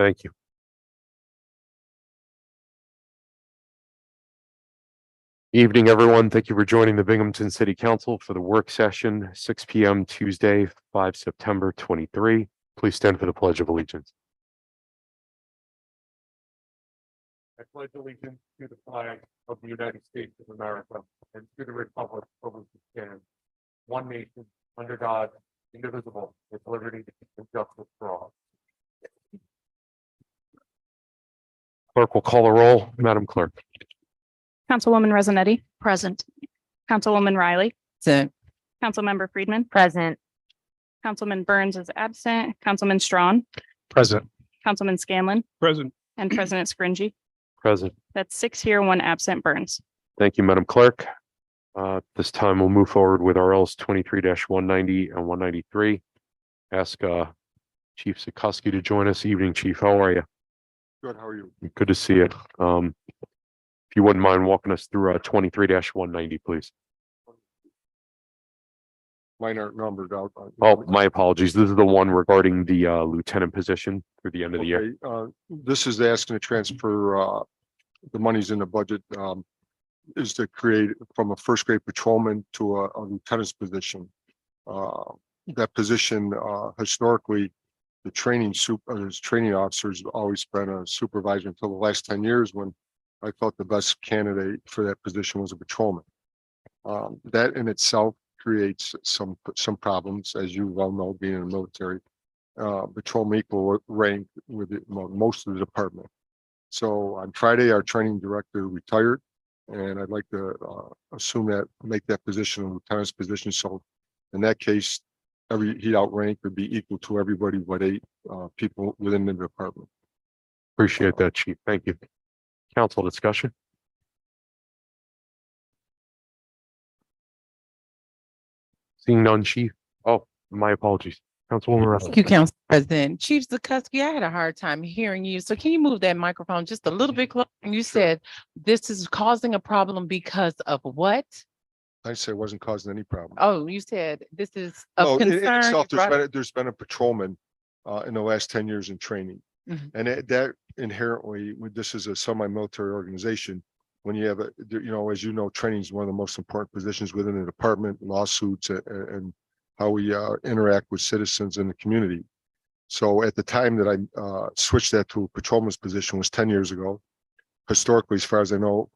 Thank you. Evening, everyone. Thank you for joining the Binghamton City Council for the work session, 6 p.m. Tuesday, 5 September 23. Please stand for the Pledge of Allegiance. I pledge allegiance to the flag of the United States of America and to the republic for which it stands, one nation, under God, indivisible, with liberty and justice for all. Clerk will call the roll. Madam Clerk. Councilwoman Resonetti, Present. Councilwoman Riley, Present. Councilmember Friedman, Present. Councilman Burns is absent, Councilman Strawn, Present. Councilman Scanlon, Present. and President Scringy. Present. That's 6 here, 1 absent. Burns. Thank you, Madam Clerk. This time we'll move forward with RLs 23-190 and 193. Ask Chief Sikorsky to join us. Evening, Chief. How are you? Good, how are you? Good to see you. If you wouldn't mind walking us through 23-190, please. Mine aren't numbered out. Oh, my apologies. This is the one regarding the lieutenant position through the end of the year. Okay, this is asking to transfer the monies in the budget, is to create from a first grade patrolman to a lieutenant's position. That position, historically, the training officer's always been a supervisor until the last 10 years when I thought the best candidate for that position was a patrolman. That in itself creates some problems, as you well know, being in the military. Patrolman equal rank with most of the department. So on Friday, our training director retired, and I'd like to make that position a lieutenant's position. So in that case, he'd outrank would be equal to everybody but 8 people within the department. Appreciate that, Chief. Thank you. Council discussion. Seeing none, Chief. Oh, my apologies. Councilwoman Russell. Thank you, Council President. Chief Sikorsky, I had a hard time hearing you. So can you move that microphone just a little bit closer? You said this is causing a problem because of what? I say it wasn't causing any problem. Oh, you said this is No, of in concern. itself, You brought it- there's been a patrolman in the last 10 years in training. Mhm. And that inherently, this is a semi-military organization. When you have as you know, training is one of the most important positions within the department, lawsuits and how we interact with citizens in the community. So at the time that I switched that to a patrolman's position was 10 years ago. Historically, as far as I know,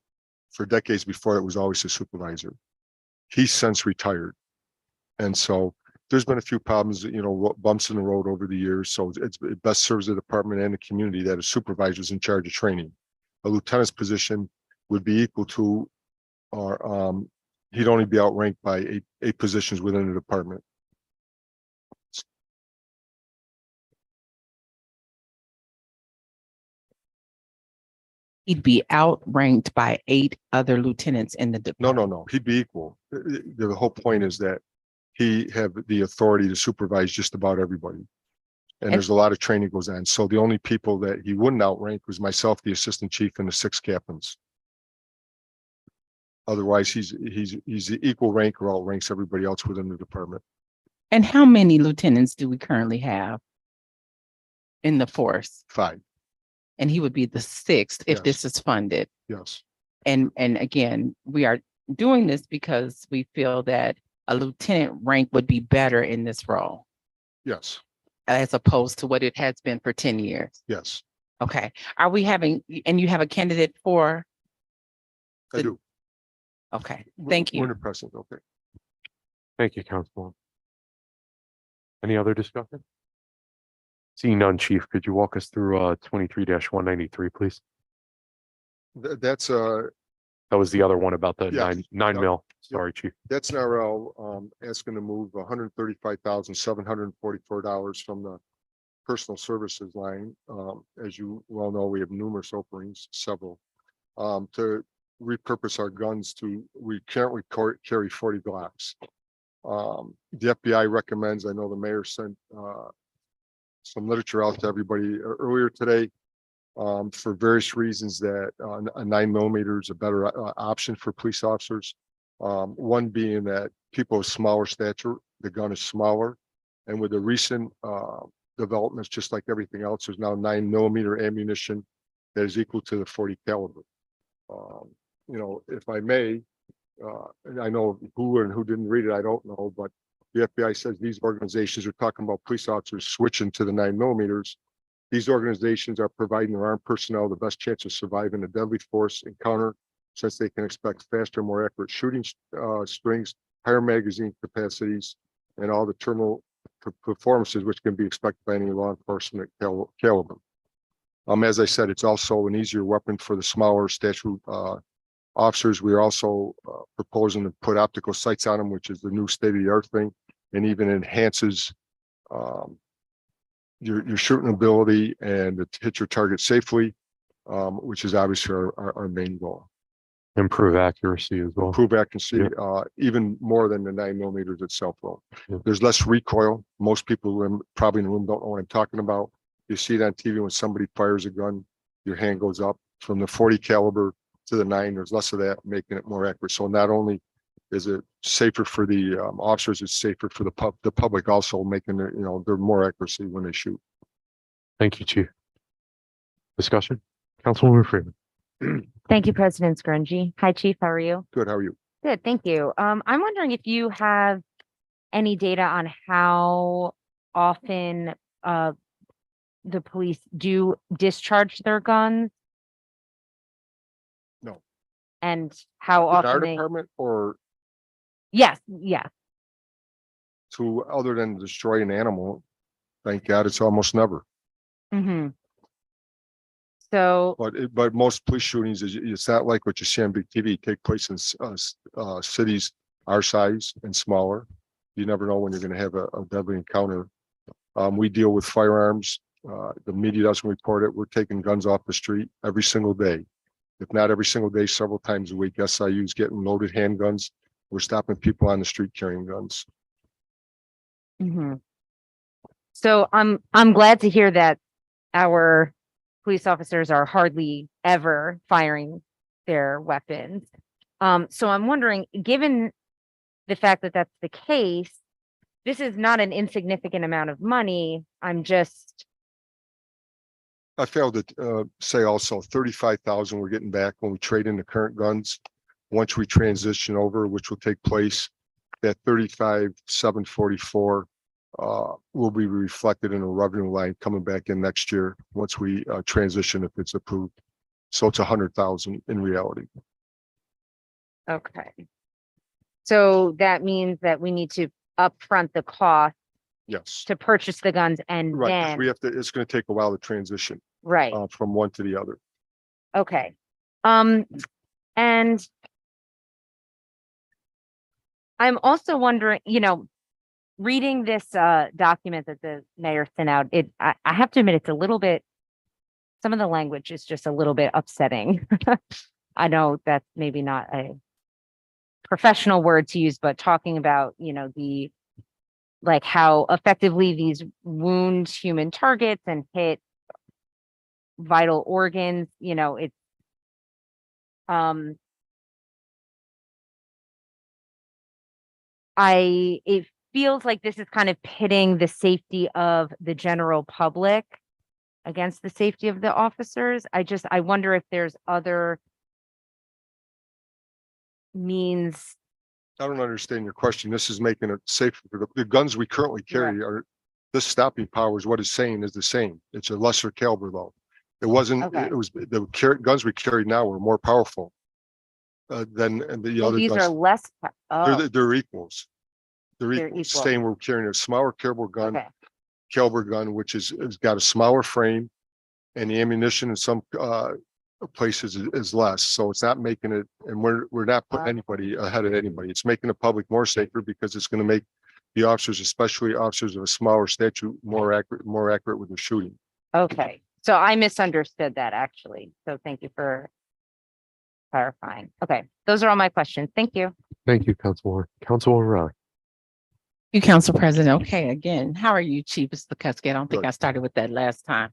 for decades before, it was always a supervisor. He's since retired. And so there's been a few problems, bumps in the road over the years. So it best serves the department and the community that a supervisor is in charge of training. A lieutenant's position would be equal to, or he'd only be outranked by eight positions within the department. He'd be outranked by 8 other lieutenants in the department. No, he'd be equal. The whole point is that he have the authority to supervise just about everybody. And there's a lot of training goes on. So the only people that he wouldn't outrank was myself, the assistant chief, and the 6 captains. Otherwise, he's the equal rank or outranks everybody else within the department. And how many lieutenants do we currently have in the force? 5, And he would be the 6th if Yes. this is funded. yes. And again, we are doing this because we feel that a lieutenant rank would be better in this role Yes, as opposed to what it has been for 10 years. yes, Okay. Are we having, and you have a candidate for? I do. Okay, thank you. Winter President, okay. Thank you, Councilwoman. Any other discussion? Seeing none, Chief, could you walk us through 23-193, please? That's That was the other one about the Yeah. 9 Yeah. mil. Sorry, Chief. That's an RL asking to move $135,744 from the personal services line. As you well know, we have numerous openings, several, to repurpose our guns we currently carry 40 Glocks. The FBI recommends, I know the mayor sent some literature out to everybody earlier today, for various reasons that a 9mm is a better option for police officers. One being that people of smaller stature, the gun is smaller. And with the recent developments, just like everything else. There's now 9mm ammunition that is equal to the 40 caliber. You know, if I may, and I know who and who didn't read it, I don't know, but the FBI says these organizations are talking about police officers switching to the 9mm. These organizations are providing their armed personnel the best chance of surviving a deadly force encounter, since they can expect faster, more accurate shooting strings, higher magazine capacities, and all the terminal performances which can be expected by any law enforcement caliber. As I said, it's also an easier weapon for the smaller statute officers. We're also proposing to put optical sights on them, which is the new state-of-the-art thing, and even enhances your shooting ability and to hit your target safely, which is obviously our main goal. Improve accuracy as well. Improve accuracy, Yep. even more than the 9mm itself. Though Yep. there's less recoil. Most people probably in the room don't know what I'm talking about. You see it on TV when somebody fires a gun, your hand goes up. From the 40 caliber to the 9, there's less of that, making it more accurate. So not only is it safer for the officers, it's safer for the public also, making it, you know, they're more accuracy when they shoot. Thank you, Chief. Discussion? Councilwoman Freeman. Thank you, President Scrungy. Hi, Chief. How are you? Good, how are you? Good, thank you. I'm wondering if you have any data on how often the police do discharge their guns? No. And how Our often they, department or yes, to other than destroy an animal, thank God it's almost never. mm-hmm. So, But most police shootings is, it's not like what you see on big TV, take place in cities our size and smaller. You never know when you're going to have a deadly encounter. We deal with firearms. The media doesn't report it. We're taking guns off the street every single day. If not every single day, several times a week. SIU's getting loaded handguns. We're stopping people on the street carrying guns. mm-hmm. So I'm glad to hear that our police officers are hardly ever firing their weapons. So I'm wondering, given the fact that that's the case, this is not an insignificant amount of money. I failed to say also 35,000 we're getting back when we trade in the current guns. Once we transition over, which will take place, that 35,744 will be reflected in a revenue line coming back in next year once we transition, if it's approved. So it's 100,000 in reality. Okay. So that means that we need to upfront the cost Yes. to purchase the guns and Right. 'Cause then, we have to, it's going to take a while to transition right, from one to the other. okay. And I'm also wondering, reading this document that the mayor sent out, I have to admit, it's a little bit, some of the language is just a little bit upsetting. I know that's maybe not a professional word to use, but talking about, like how effectively these wound human targets and hit vital organs, it feels like this is kind of pitting the safety of the general public against the safety of the officers. I wonder if there's other means. I don't understand your question. This is making it safer. The guns we currently carry are, this stopping power is what it's saying is the same. It's a lesser caliber though. It wasn't, Okay. it was the guns we carry now are more powerful than the Well, other these are guns. less. They're equals. They're They're equals. equal. Saying we're carrying a smaller caliber Okay. gun, which has got a smaller frame, and the ammunition in some places is less. So it's not making it, and we're not putting anybody ahead of anybody. It's making the public more safer because it's going to make the officers, especially officers of a smaller stature, more accurate with their shooting. Okay, so I misunderstood that actually. So thank you for clarifying. Okay, those are all my questions. Thank you. Thank you, Councilwoman. Councilwoman Riley. You, Council President. Okay, again, how are you, Chief Slukowski? I don't think Good. I started with that last time.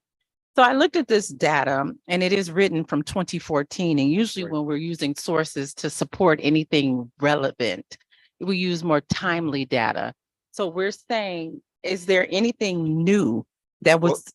So I looked at this data and it is written from 2014. And usually Right. when we're using sources to support anything relevant, we use more timely data. So we're saying, is there anything new That was,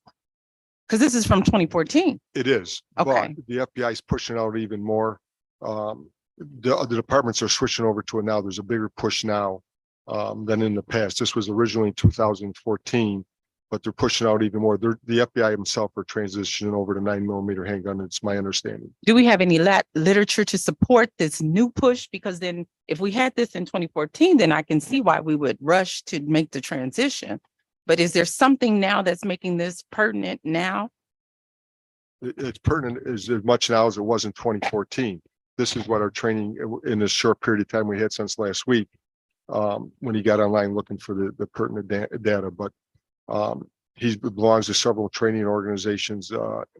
because this is from 2014. It is, but Okay. the FBI is pushing out even more. The departments are switching over to it now. There's a bigger push now than in the past. This was originally in 2014, but they're pushing out even more. The FBI himself are transitioning over to 9mm handgun. It's my understanding. Do we have any literature to support this new push? Because then if we had this in 2014, then I can see why we would rush to make the transition. But is there something now that's making this pertinent now? It's pertinent as much now as it was in 2014. This is what our training in this short period of time we had since last week. When he got online looking for the pertinent data, but he belongs to several training organizations,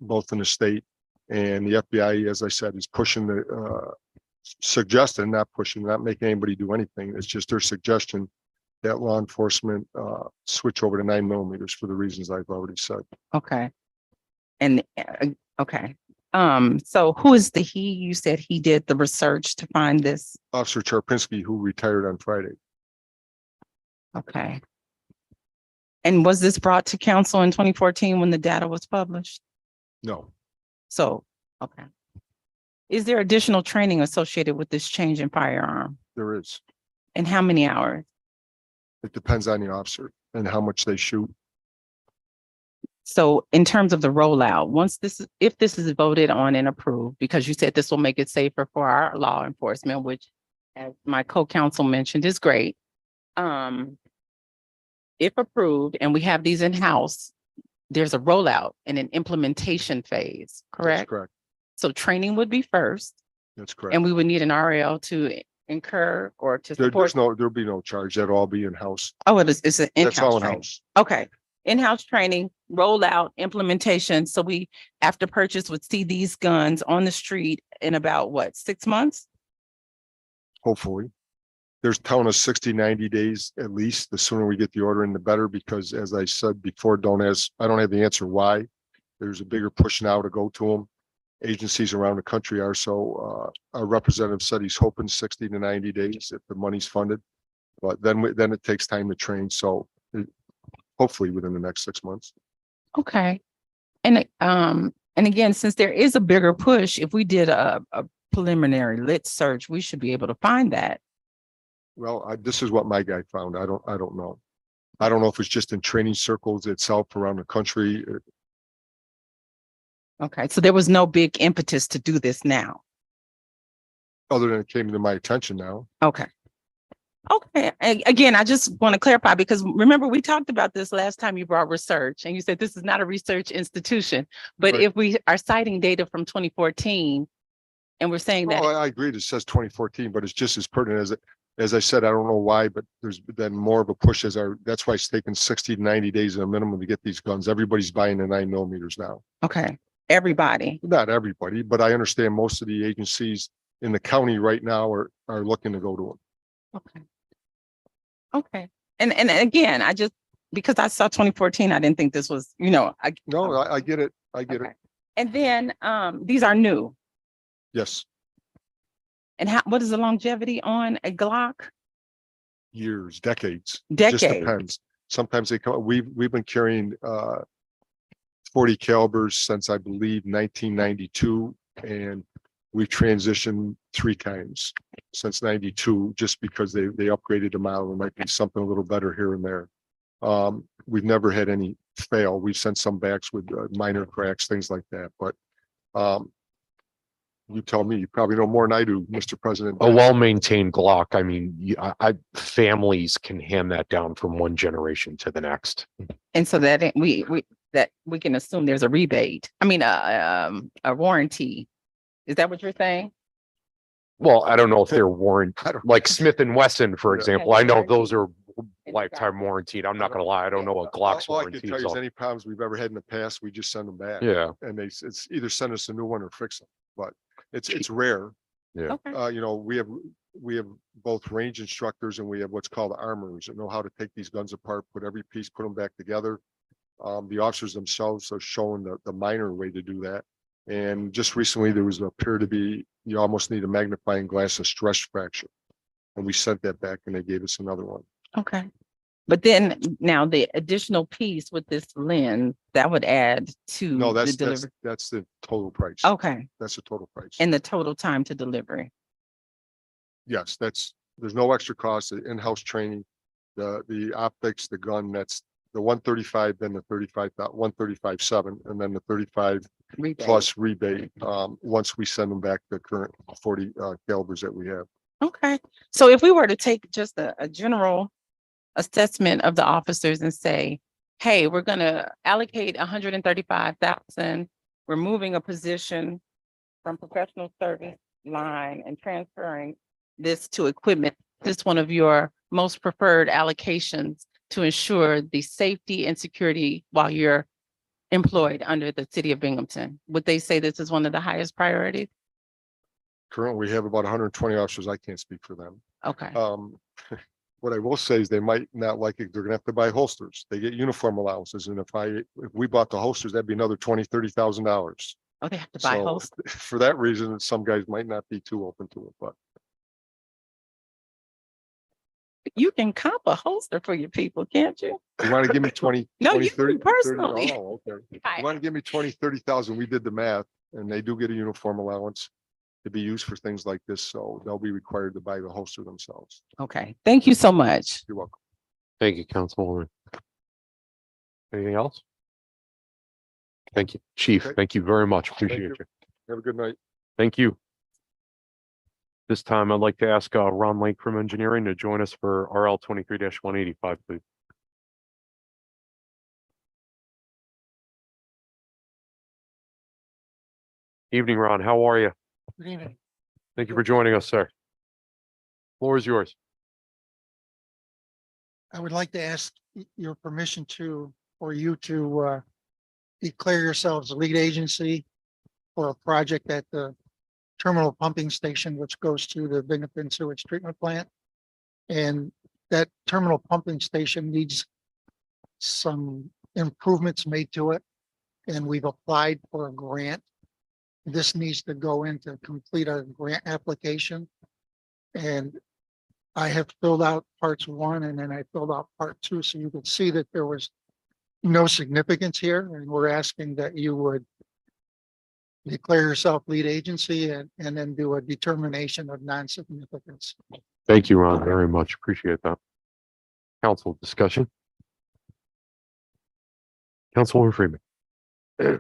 both in the state and the FBI, as I said, is pushing suggesting, not pushing, not making anybody do anything. It's just their suggestion that law enforcement switch over to 9mm for the reasons I've already said. Okay. And, okay. So who is the he? You said he did the research to find this. Officer Charpinski, who retired on Friday. Okay. And was this brought to council in 2014 when the data was published? No, So, okay. Is there additional training associated with this change in firearm? there is. And how many hours? It depends on the officer and how much they shoot. So in terms of the rollout, if this is voted on and approved, because you said this will make it safer for our law enforcement, which as my co-counsel mentioned is great. If approved and we have these in-house, there's a rollout and an implementation phase, That's correct? correct. So training would be first, That's correct. and we would need an RL to incur or to support. There'll be no charge. That'll all be in-house. Oh, it's an That's all in-house training. in-house. Okay, in-house training, rollout, implementation. So we, after purchase, would see these guns on the street in about what, 6 months? Hopefully. There's telling us 60, 90 days at least. The sooner we get the order in, the better, because as I said before, I don't have the answer why. There's a bigger push now to go to them. Agencies around the country are so, our representative said he's hoping 60 to 90 days if the money's funded. But then it takes time to train. So hopefully within the next 6 months. Okay. And again, since there is a bigger push, if we did a preliminary lit search, we should be able to find that. Well, this is what my guy found. I don't know. I don't know if it's just in training circles itself around the country. Okay, so there was no big impetus to do this now. Other than it came to my attention now. Okay. Okay, again, I just want to clarify, because remember, we talked about this last time you brought research and you said this is not a research institution. But Right. if we are citing data from 2014 and we're saying that, Well, I agree. It says 2014, but it's just as pertinent as it. As I said, I don't know why, but there's been more of a push that's why it's taken 60 to 90 days at a minimum to get these guns. Everybody's buying the 9mm now. okay, everybody, Not everybody, but I understand most of the agencies in the county right now are looking to go to them. okay. Okay, and again, because I saw 2014, I didn't think this was, No, I get it. I get okay. it. And then, these are new. Yes, And what is the longevity on a Glock? years, decades. Just Decade. depends. Sometimes they come, we've been carrying 40 calibers since I believe 1992, and we've transitioned 3 times since 92, just because they upgraded the model. There might be something a little better here and there. We've never had any fail. We've sent some backs with minor cracks, things like that, but you tell me, you probably know more than I do, Mr. President. A well-maintained Glock, I mean, families can hand that down from one generation to the next. And so that we can assume there's a rebate. I mean, a warranty. Is that what you're saying? Well, I don't know if they're warranted, I don't- like Smith and Wesson, for Yeah. example. I know those are It's lifetime warranted. I'm not gonna lie, I don't know what Glock's All I can warranty tell is. you is any problems we've ever had in the past, we just send them back. Yeah, And it's either send us a new one or fix them, but it's rare. Okay. We have both range instructors and we have what's called armorers that know how to take these guns apart, put every piece, put them back together. The officers themselves are showing the minor way to do that. And just recently, there was appeared to be, you almost need a magnifying glass of stress fracture. And we sent that back and they gave us another one. Okay. But then now the additional piece with this lens, that would add to No, the that's delivery. the total price. Okay, That's the total price. and the total time to delivery. Yes, there's no extra cost, the in-house training, the optics, the gun, that's the 135, then the 35, 135.7, and then the 35 rebate. plus rebate, once we send them back the current 40 calibers that we have. Okay, so if we were to take just a general assessment of the officers and say, hey, we're gonna allocate 135,000, we're moving a position from professional service line and transferring this to equipment, this is one of your most preferred allocations to ensure the safety and security while you're employed under the city of Binghamton. Would they say this is one of the highest priorities? Currently, we have about 120 officers. I can't speak for them. Okay, What I will say is they might not like it. They're gonna have to buy holsters. They get uniform allowances. And if we bought the holsters, that'd be another $20,000-$30,000. oh, they have to buy So hosts. for that reason, some guys might not be too open to it, but You can comp a holster for your people, can't you? you want to give me 20, No, 20, you 30, 30 personally. Oh, okay. Hi. You want to give me 20, 30,000. We did the math and they do get a uniform allowance to be used for things like this. So they'll be required to buy the holster themselves. Okay, thank you so much. You're welcome. Thank you, Councilwoman. Anything else? Thank you, Chief. Okay. Thank you very much. Appreciate you. you. Have a good night. Thank you. This time I'd like to ask Ron Lake from Engineering to join us for RL 23-185, please. Evening, Ron. How are you? Good evening. Thank you for joining us, sir. Floor is yours. I would like to ask your permission for you to declare yourselves lead agency for a project at the terminal pumping station, which goes to the Binghamton sewage treatment plant. And that terminal pumping station needs some improvements made to it. And we've applied for a grant. This needs to go in to complete our grant application. And I have filled out parts 1 and then I filled out part 2, so you could see that there was no significance here, and we're asking that you would declare yourself lead agency and then do a determination of non-significance. Thank you, Ron, very much. Appreciate that. Council discussion. Councilwoman Freeman.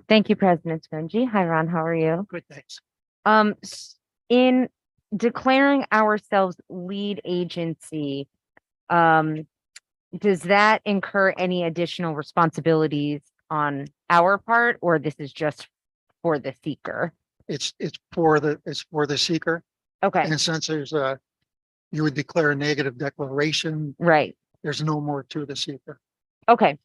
Thank you, President Spongy. Hi, Ron. How are you? Good, thanks. In declaring ourselves lead agency, does that incur any additional responsibilities on our part, or this is just for the seeker? It's for the seeker. Okay, And since you would declare a negative declaration, right. there's no more to the seeker. Okay.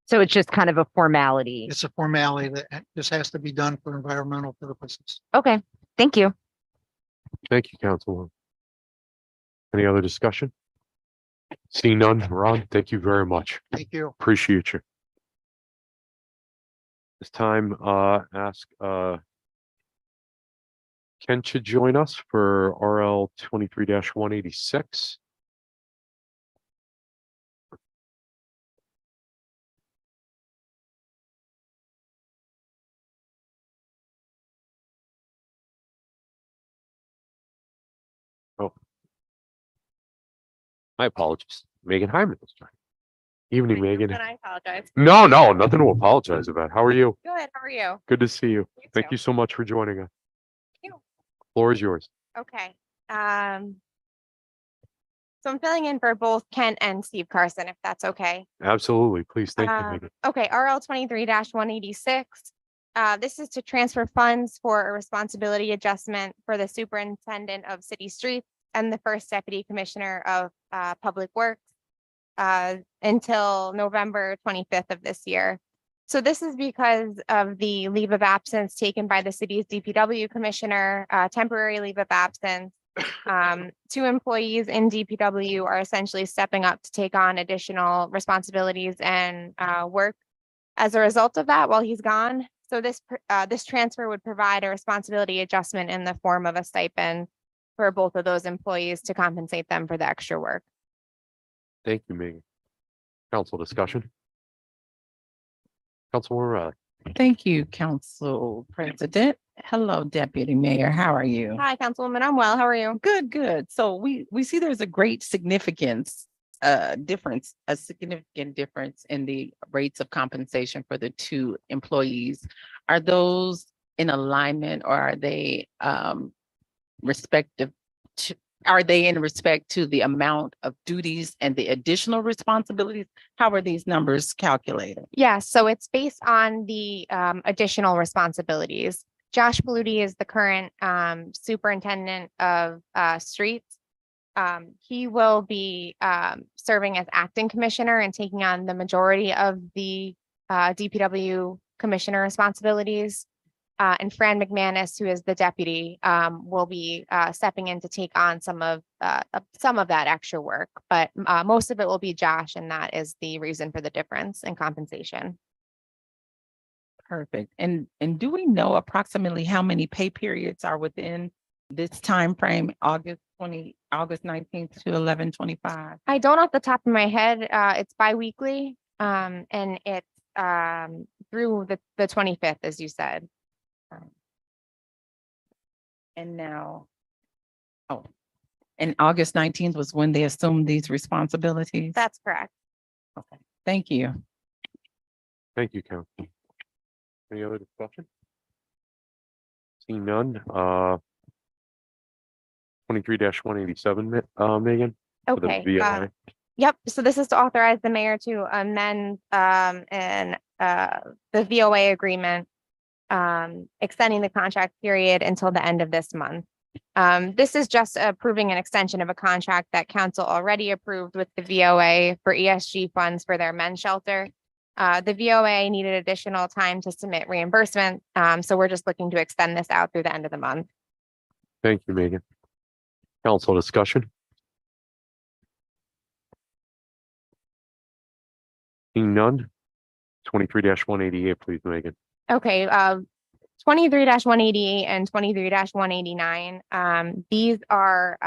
So it's just kind of a formality. It's a formality that just has to be done for environmental purposes. Okay, thank you. Thank you, Councilwoman. Any other discussion? Seeing none, Ron, thank you very much. Thank you. Appreciate you. This time, ask Ken to join us for RL 23-186. Oh, my apologies. Megan Hyman this time. Evening, Megan. And I apologize. No, nothing to apologize about. How are you? Good, how are you? Good to see you. Thank you so much for joining us. Thank you. Floor is yours. Okay. So I'm filling in for both Kent and Steve Carson, if that's okay. Absolutely. Please. Thank you, Um, Megan. Okay, RL 23-186. This is to transfer funds for a responsibility adjustment for the superintendent of city streets and the first deputy commissioner of public works until November 25th of this year. So this is because of the leave of absence taken by the city's DPW commissioner, temporary leave of absence. 2 employees in DPW are essentially stepping up to take on additional responsibilities and work as a result of that while he's gone. So this transfer would provide a responsibility adjustment in the form of a stipend for both of those employees to compensate them for the extra work. Thank you, Megan. Council discussion? Councilwoman Riley. Thank you, Council President. Hello, Deputy Mayor. How are you? Hi, Councilwoman. I'm well. How are you? Good, good. So we see there's a great significance, difference, a significant difference in the rates of compensation for the two employees. Are those in alignment or are they respective to, are they in respect to the amount of duties and the additional responsibilities? How are these numbers calculated? Yes, so it's based on the additional responsibilities. Josh Paludi is the current superintendent of streets. He will be serving as acting commissioner and taking on the majority of the DPW commissioner responsibilities. And Fran McManus, who is the deputy, will be stepping in to take on some of that extra work. But most of it will be Josh, and that is the reason for the difference in compensation. Perfect. And do we know approximately how many pay periods are within this time frame, August 19th to 11/25? I don't off the top of my head. It's biweekly, and it's through the 25th, as you said. And now, and August 19th was when they assumed these responsibilities? That's correct. Okay. Thank you. Thank you, Council. Any other discussion? Seeing none, 23-187, Megan? for the Okay. VOI. Yep, so this is to authorize the mayor to amend the VOA agreement, extending the contract period until the end of this month. This is just approving an extension of a contract that council already approved with the VOA for ESG funds for their men's shelter. The VOA needed additional time to submit reimbursement, so we're just looking to extend this out through the end of the month. Thank you, Megan. Council discussion? Seeing none, 23-188, please, Megan. Okay, 23-188 and 23-189. These are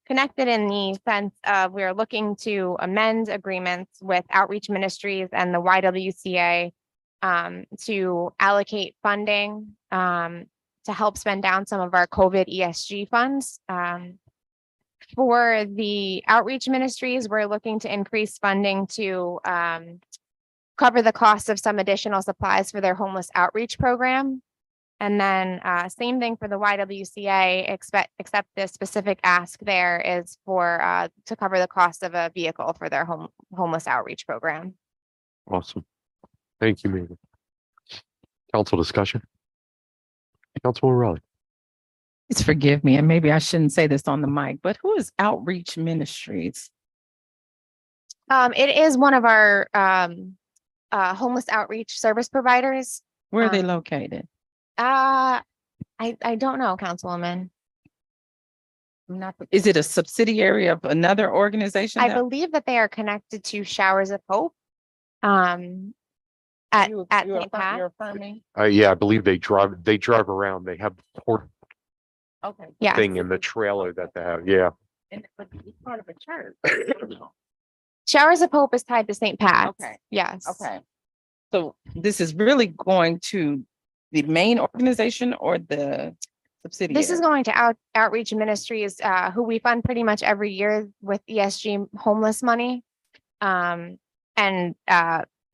connected in the sense of we are looking to amend agreements with Outreach Ministries and the YWCA to allocate funding to help spend down some of our COVID ESG funds. For the Outreach Ministries, we're looking to increase funding to cover the cost of some additional supplies for their homeless outreach program. And then same thing for the YWCA, except the specific ask there is for to cover the cost of a vehicle for their homeless outreach program. Awesome. Thank you, Megan. Council discussion? Councilwoman Raleigh. Please forgive me, and maybe I shouldn't say this on the mic, but who is Outreach Ministries? It is one of our homeless outreach service providers. Where are they located? I don't know, Councilwoman. Is it a subsidiary of another organization? I believe that they are connected to Showers of Hope. At St. Pat. You're affirming? Yeah, I believe they drive around. They have the port Okay. Yeah. thing in the trailer that they have. Yeah. And but it's part of a church. Showers of Hope is tied to St. Pat's. Okay. Yes. Okay. So this is really going to the main organization or the subsidiary? This is going to Outreach Ministries, who we fund pretty much every year with ESG homeless money. And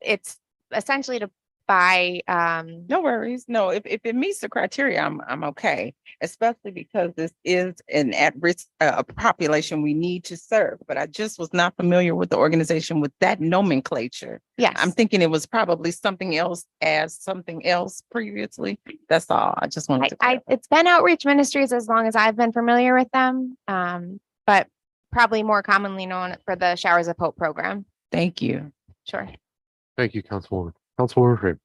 it's essentially to buy, No worries. No, if it meets the criteria, I'm okay, especially because this is an at-risk population we need to serve. But I just was not familiar with the organization with that nomenclature. yes. I'm thinking it was probably something else as something else previously. That's all. I just wanted to. clarify. It's been Outreach Ministries as long as I've been familiar with them. But probably more commonly known for the Showers of Hope program. Thank you. Sure. Thank you, Councilwoman. Councilwoman Frame.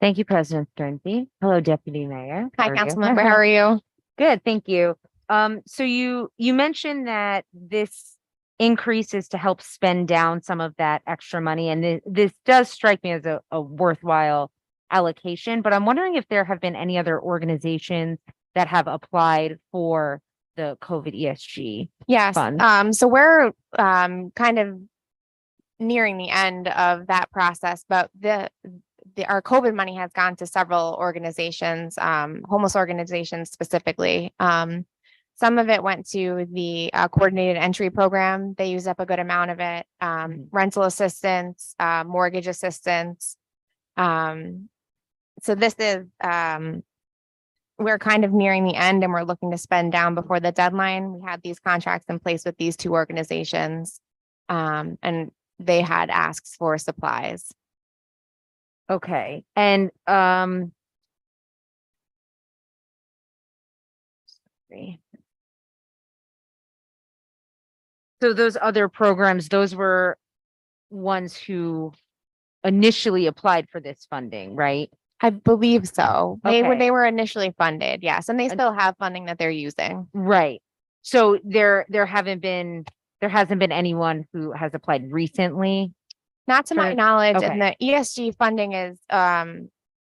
Thank you, President Sternty. Hello, Deputy Mayor. Hi, How are you? Councilmember. How are you? Good, thank you. So you mentioned that this increase is to help spend down some of that extra money, and this does strike me as a worthwhile allocation, but I'm wondering if there have been any other organizations that have applied for the COVID ESG. Yes. Fun. So we're kind of nearing the end of that process, but our COVID money has gone to several organizations, homeless organizations specifically. Some of it went to the coordinated entry program. They used up a good amount of it. Rental assistance, mortgage assistance. So this is, we're kind of nearing the end and we're looking to spend down before the deadline. We had these contracts in place with these two organizations. And they had asks for supplies. Okay, and sorry. So those other programs, those were ones who initially applied for this funding, right? I believe so. They Okay. were initially funded, yes, and they And- still have funding that they're using. Right. So there hasn't been anyone who has applied recently. Not to my For- knowledge, okay. and the ESG funding is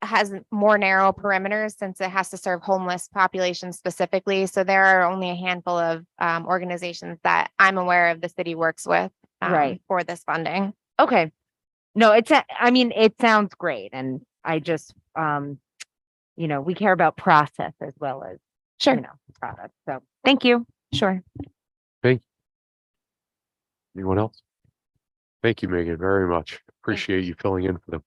has more narrow perimeters since it has to serve homeless populations specifically. So there are only a handful of organizations that I'm aware of the city works with Right. for this funding. Okay. No, I mean, it sounds great. And I just, we care about process as well as, Sure, product. So thank you. sure. Anyone else? Thank you, Megan, very much. Appreciate you filling in for them.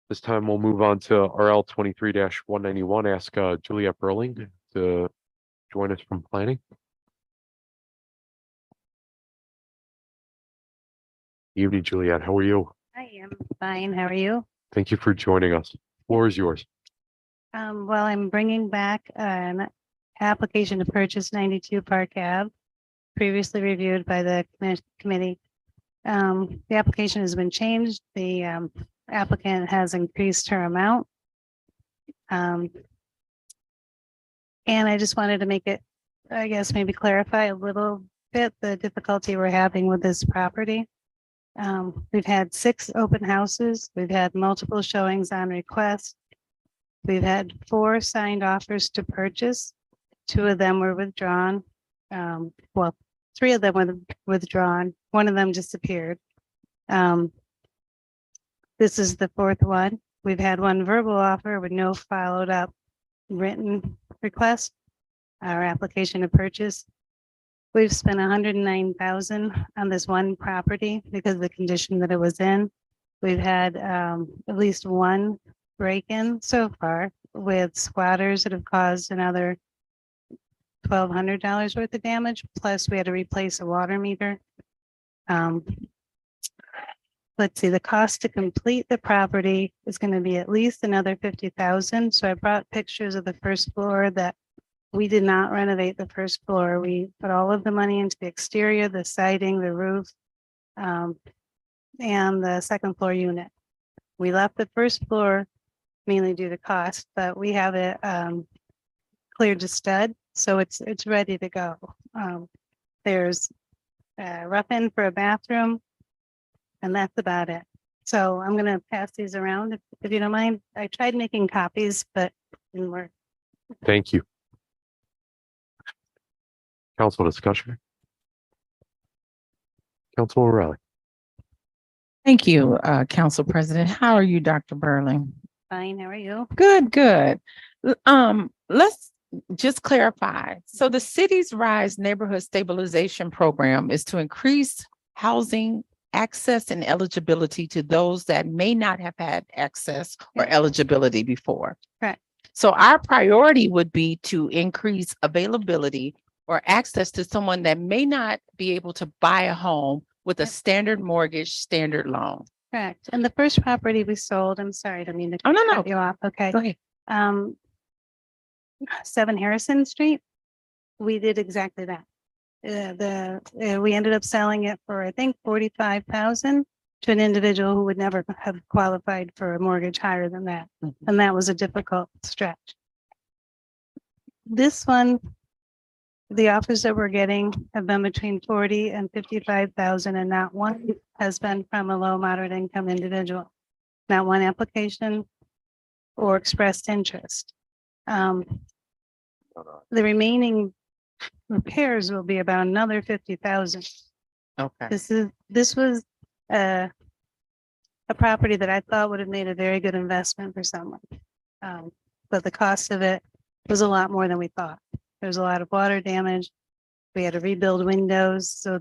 This time we'll move on to RL 23-191. Ask Juliet Burling to join us from planning. Evening, Juliet. How are you? I am fine. How are you? Thank you for joining us. Floor is yours. Well, I'm bringing back an application to purchase 92 Park Ave, previously reviewed by the committee. The application has been changed. The applicant has increased her amount. And I just wanted to make it, I guess, maybe clarify a little bit the difficulty we're having with this property. We've had 6 open houses. We've had multiple showings on request. We've had 4 signed offers to purchase. 2 of them were withdrawn. Well, 3 of them were withdrawn. 1 of them disappeared. This is the 4th one. We've had 1 verbal offer with no followed up written request. Our application to purchase. We've spent $109,000 on this one property because of the condition that it was in. We've had at least 1 break-in so far with squatters that have caused another $1,200 worth of damage. Plus, we had to replace a water meter. Let's see, the cost to complete the property is going to be at least another $50,000. So I brought pictures of the first floor that we did not renovate the first floor. We put all of the money into the exterior, the siding, the roof, and the second floor unit. We left the first floor mainly due to cost, but we have it cleared to stud, so it's ready to go. There's a rough end for a bathroom, and that's about it. So I'm gonna pass these around if you don't mind. I tried making copies, but it didn't work. Thank you. Council discussion. Councilman Riley. Thank you, Council President. How are you, Dr. Burling? Fine, how are you? Good, good. Let's just clarify. So the city's RISE Neighborhood Stabilization Program is to increase housing access and eligibility to those that may not have had access or eligibility before. Correct. So our priority would be to increase availability or access to someone that may not be able to buy a home with a Yep. standard mortgage, standard loan. Correct. And the first property we sold, I'm sorry, I don't mean to Oh, no, cut no. you off. Okay. Go ahead. 7 Harrison Street. We did exactly that. We ended up selling it for, I think, 45,000 to an individual who would never have qualified for a mortgage higher than that. Mhm. And that was a difficult stretch. This one, the offers that we're getting have been between 40 and 55,000, and not one has been from a low moderate income individual. Not one application or expressed interest. The remaining repairs will be about another 50,000. Okay. This was a property that I thought would have made a very good investment for someone. But the cost of it was a lot more than we thought. There was a lot of water damage. We had to rebuild windows, so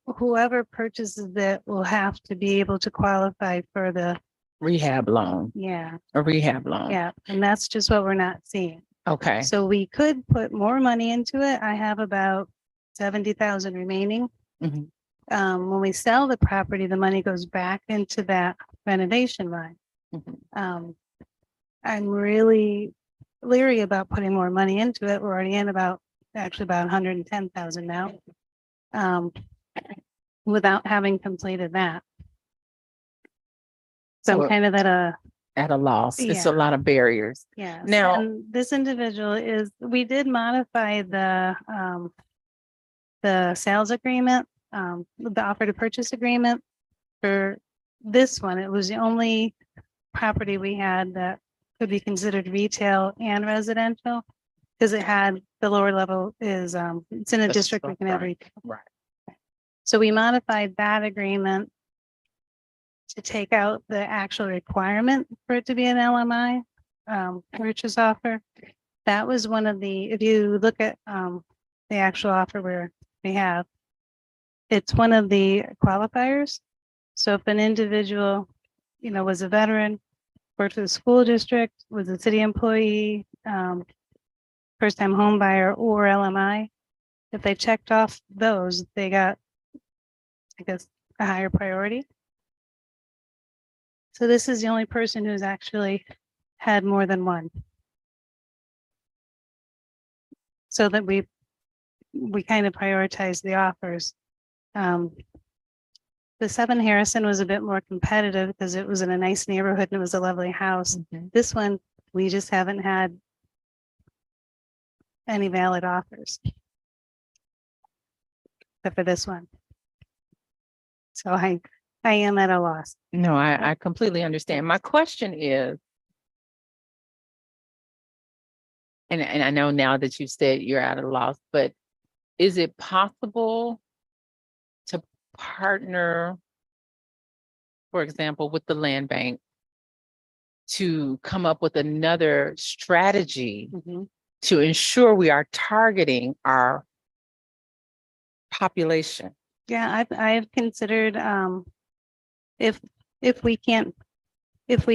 whoever purchases it will have to be able to qualify for the, Rehab loan, yeah, a rehab loan. yeah, and that's just what we're not seeing. Okay. So we could put more money into it. I have about 70,000 remaining. Mhm. When we sell the property, the money goes back into that renovation line. Mhm. I'm really leery about putting more money into it. We're already in actually about 110,000 now. Without having completed that. So So I'm kind of at a loss. It's Yeah. a lot of barriers. yeah. Now- And this individual we did modify the sales agreement, the offer to purchase agreement for this one. It was the only property we had that could be considered retail and residential. Because it had, the lower level is, it's in a The district we can have storefront. retail. Right. So we modified that agreement to take out the actual requirement for it to be an LMI, purchase offer. That was one of if you look at, the actual offer where we have, it's one of the qualifiers. So if an individual, was a veteran, worked for the school district, was a city employee, first-time home buyer or LMI, if they checked off those, they got, I guess, a higher priority. So this is the only person who's actually had more than one. So that we kind of prioritize the offers. The 7 Harrison was a bit more competitive because it was in a nice neighborhood and it was a lovely house. This one, we just haven't had any valid offers. Except for this one. So I am at a loss. No, I completely understand. My question is, and I know now that you said you're at a loss, but is it possible to partner, for example, with the land bank to come up with another strategy to ensure we are targeting our population? Yeah, I've considered, if we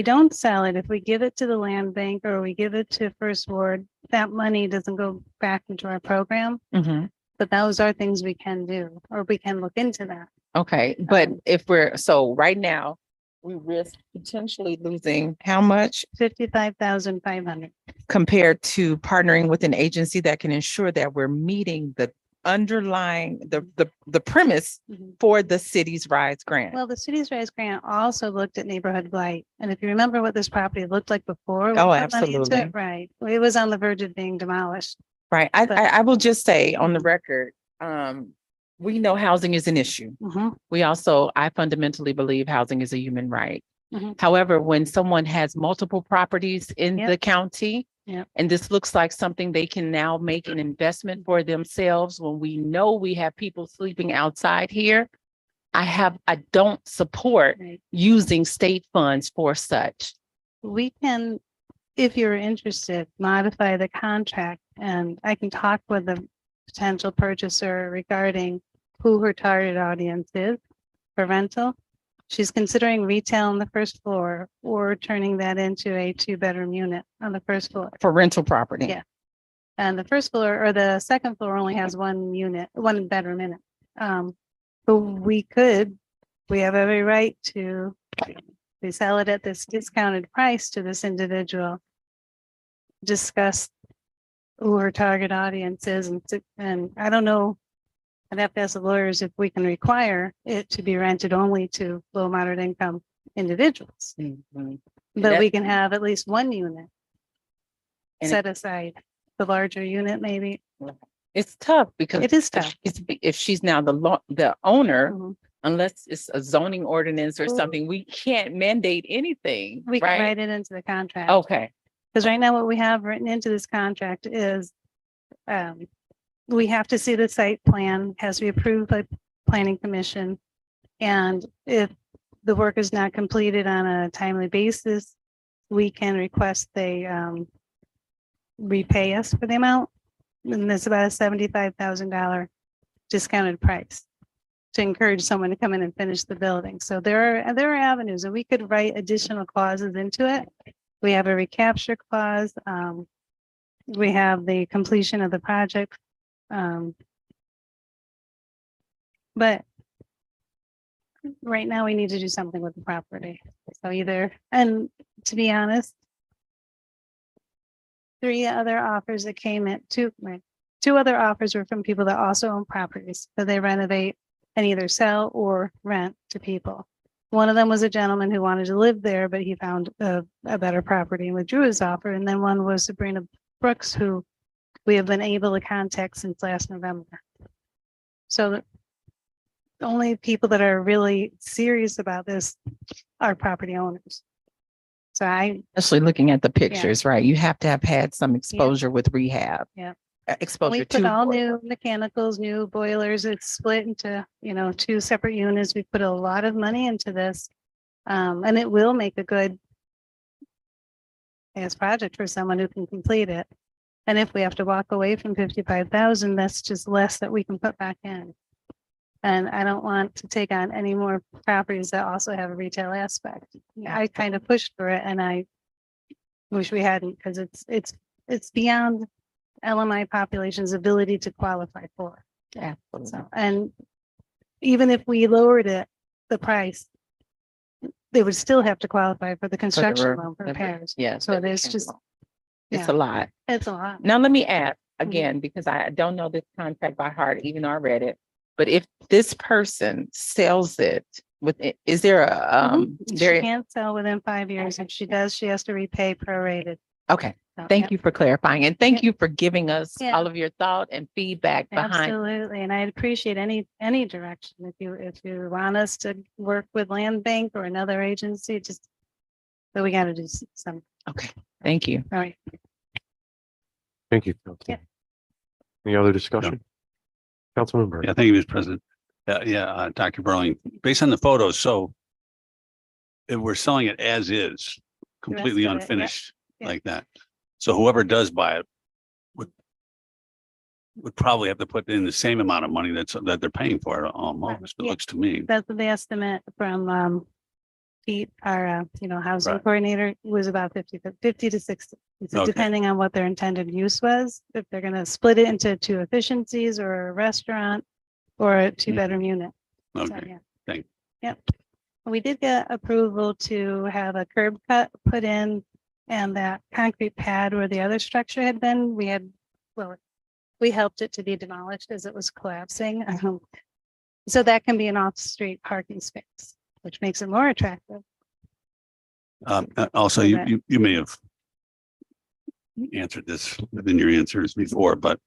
don't sell it, if we give it to the land bank or we give it to First Ward, that money doesn't go back into our program. But those are things we can do, or we can look into that. Okay, but so right now, we risk potentially losing how much 55,500. compared to partnering with an agency that can ensure that we're meeting the underlying, the premise for the Cities Rise grant? Well, the Cities Rise grant also looked at neighborhood blight. And if you remember what this property looked like before. we Oh, put money into it, absolutely. Right. It was on the verge of being demolished. Right. But- I will just say on the record, we know housing is an issue. I fundamentally believe housing is a human right. However, when someone has multiple properties in Yep. the county, Yep. and this looks like something they can now make an investment for themselves, when we know we have people sleeping outside here, I don't support Right. using state funds for such. We can, if you're interested, modify the contract and I can talk with the potential purchaser regarding who her target audience is for rental. She's considering retail on the first floor or turning that into a 2-bedroom unit on the first floor. For rental property. Yeah. And the first floor or the second floor only has 1 bedroom in it. But we have every right to, we sell it at this discounted price to this individual. Discuss who her target audience is and I don't know. I'd have to ask the lawyers if we can require it to be rented only to low moderate income individuals. Mhm. But we can have at least 1 unit And set aside, the larger unit maybe. It's tough because It is tough. if she's now the owner, Mhm. unless it's a zoning ordinance or Well- something, we can't mandate anything, We can right? write it into the contract. Okay, Because right now what we have written into this contract is we have to see the site plan, has to be approved by planning commission. And if the work is not completed on a timely basis, we can request they repay us for the amount. And that's about a $75,000 discounted price to encourage someone to come in and finish the building. So there are avenues, and we could write additional clauses into it. We have a recapture clause. We have the completion of the project. But right now we need to do something with the property. So either, and to be honest, three other offers that came in, two other offers were from people that also own properties, so they renovate and either sell or rent to people. One of them was a gentleman who wanted to live there, but he found a better property and withdrew his offer. And then one was Sabrina Brooks, who we have been able to contact since last November. So the only people that are really serious about this are property owners. So Especially looking at the pictures, right? You have to have had some exposure with rehab. Yeah. Exposure we to. put all boilers. new mechanicals, new boilers. It's split into, two separate units. We put a lot of money into this. And it will make a good project for someone who can complete it. And if we have to walk away from 55,000, that's just less that we can put back in. And I don't want to take on any more properties that also have a retail aspect. I kind of pushed for it, and I wish we hadn't, because it's beyond LMI population's ability to qualify for. Absolutely. So, and even if we lowered it, the price, they would still have to qualify for the construction loan for repairs. Yes. So there's just, It's yeah. a lot. it's a lot. Now, let me add again, because I don't know this contract by heart, even though I read it. But if this person sells it is there a, She there, can't sell within 5 years. If she does, she has to repay prorated. okay. So, Thank yeah. you for clarifying, and thank Yeah. you for giving us Yeah. all of your thought and feedback behind. Absolutely. And I'd appreciate any direction. If you want us to work with Land Bank or another agency, just, but we got to do some, Okay, thank you. all right. Thank you. Councilman. Yeah. Any other discussion? Councilman Burr. Yeah, thank you, Mr. President. Dr. Burling, based on the photos, so if we're selling it as is, completely of it, yeah. unfinished Yeah. like that. So whoever does buy it would probably have to put in the same amount of money that they're paying for it almost, it Yeah. looks to me. That's the estimate from Pete, our housing Right. coordinator, was about 50 to 60. So Okay. depending on what their intended use was, if they're going to split it into two efficiencies or a restaurant or a 2-bedroom unit. So, Okay, yeah. thank- Yep. We did get approval to have a curb cut put in, and that concrete pad where the other structure had been, we helped it to be demolished as it was collapsing. So that can be an off-street parking space, which makes it more attractive. Also, So you, that- you may have answered this within your answers before, but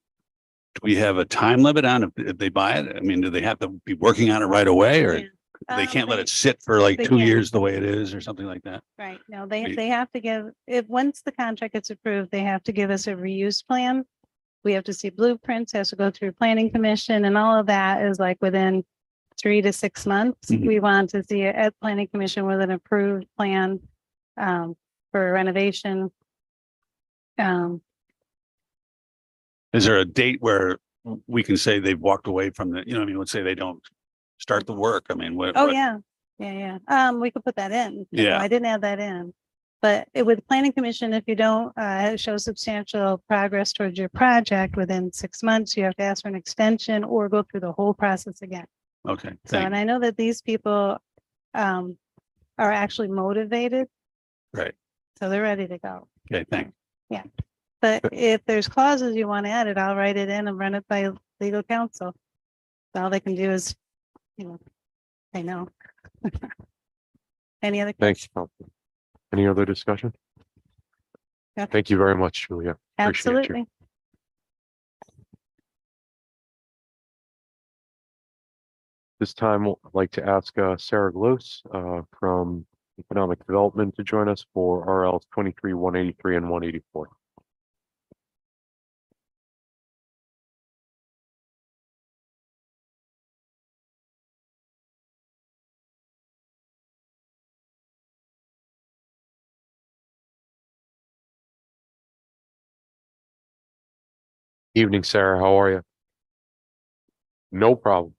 do we have a time limit on if they buy it? I mean, do they have to be working on it right away, or Yeah. they can't let They- it sit for like they 2 can't. years the way it is or something like that? Right, no, Right. they have to give, once the contract gets approved, they have to give us a reuse plan. We have to see blueprints, has to go through planning commission, and all of that is like within 3 to 6 months. Mhm. We want to see it at planning commission with an approved plan for renovation. Is there a date where we can say they've walked away from the, let's say they don't start the work? I mean, what? Oh, what- yeah. We could put that in. No, Yeah. I didn't add that in. But with planning commission, if you don't show substantial progress towards your project within 6 months, you have to ask for an extension or go through the whole process again. Okay, So, and thank, I know that these people are actually motivated. Right. So they're ready to go. okay, thank. But if there's clauses you want added, I'll write it in and run it by legal counsel. All they can do is, I know. Any other? Thanks, Councilman. Any other discussion? Yeah. Thank you very much, Julia. Appreciate you. Absolutely. This time, I'd like to ask Sarah Glose from Economic Development to join us for RL 23, 183, and 184. Evening, Sarah. How are you? No problem.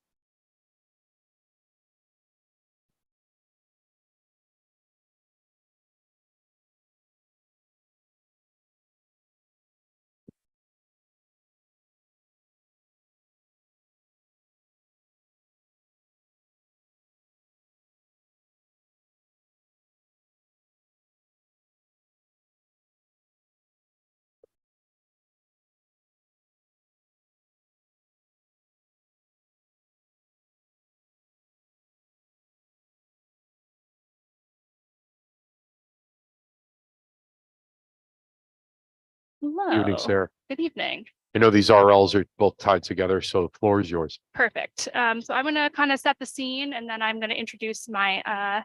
Evening, Hello, Sarah. good evening. I know these RLs are both tied together, so the floor is yours. Perfect. So I'm gonna kind of set the scene and then I'm gonna introduce my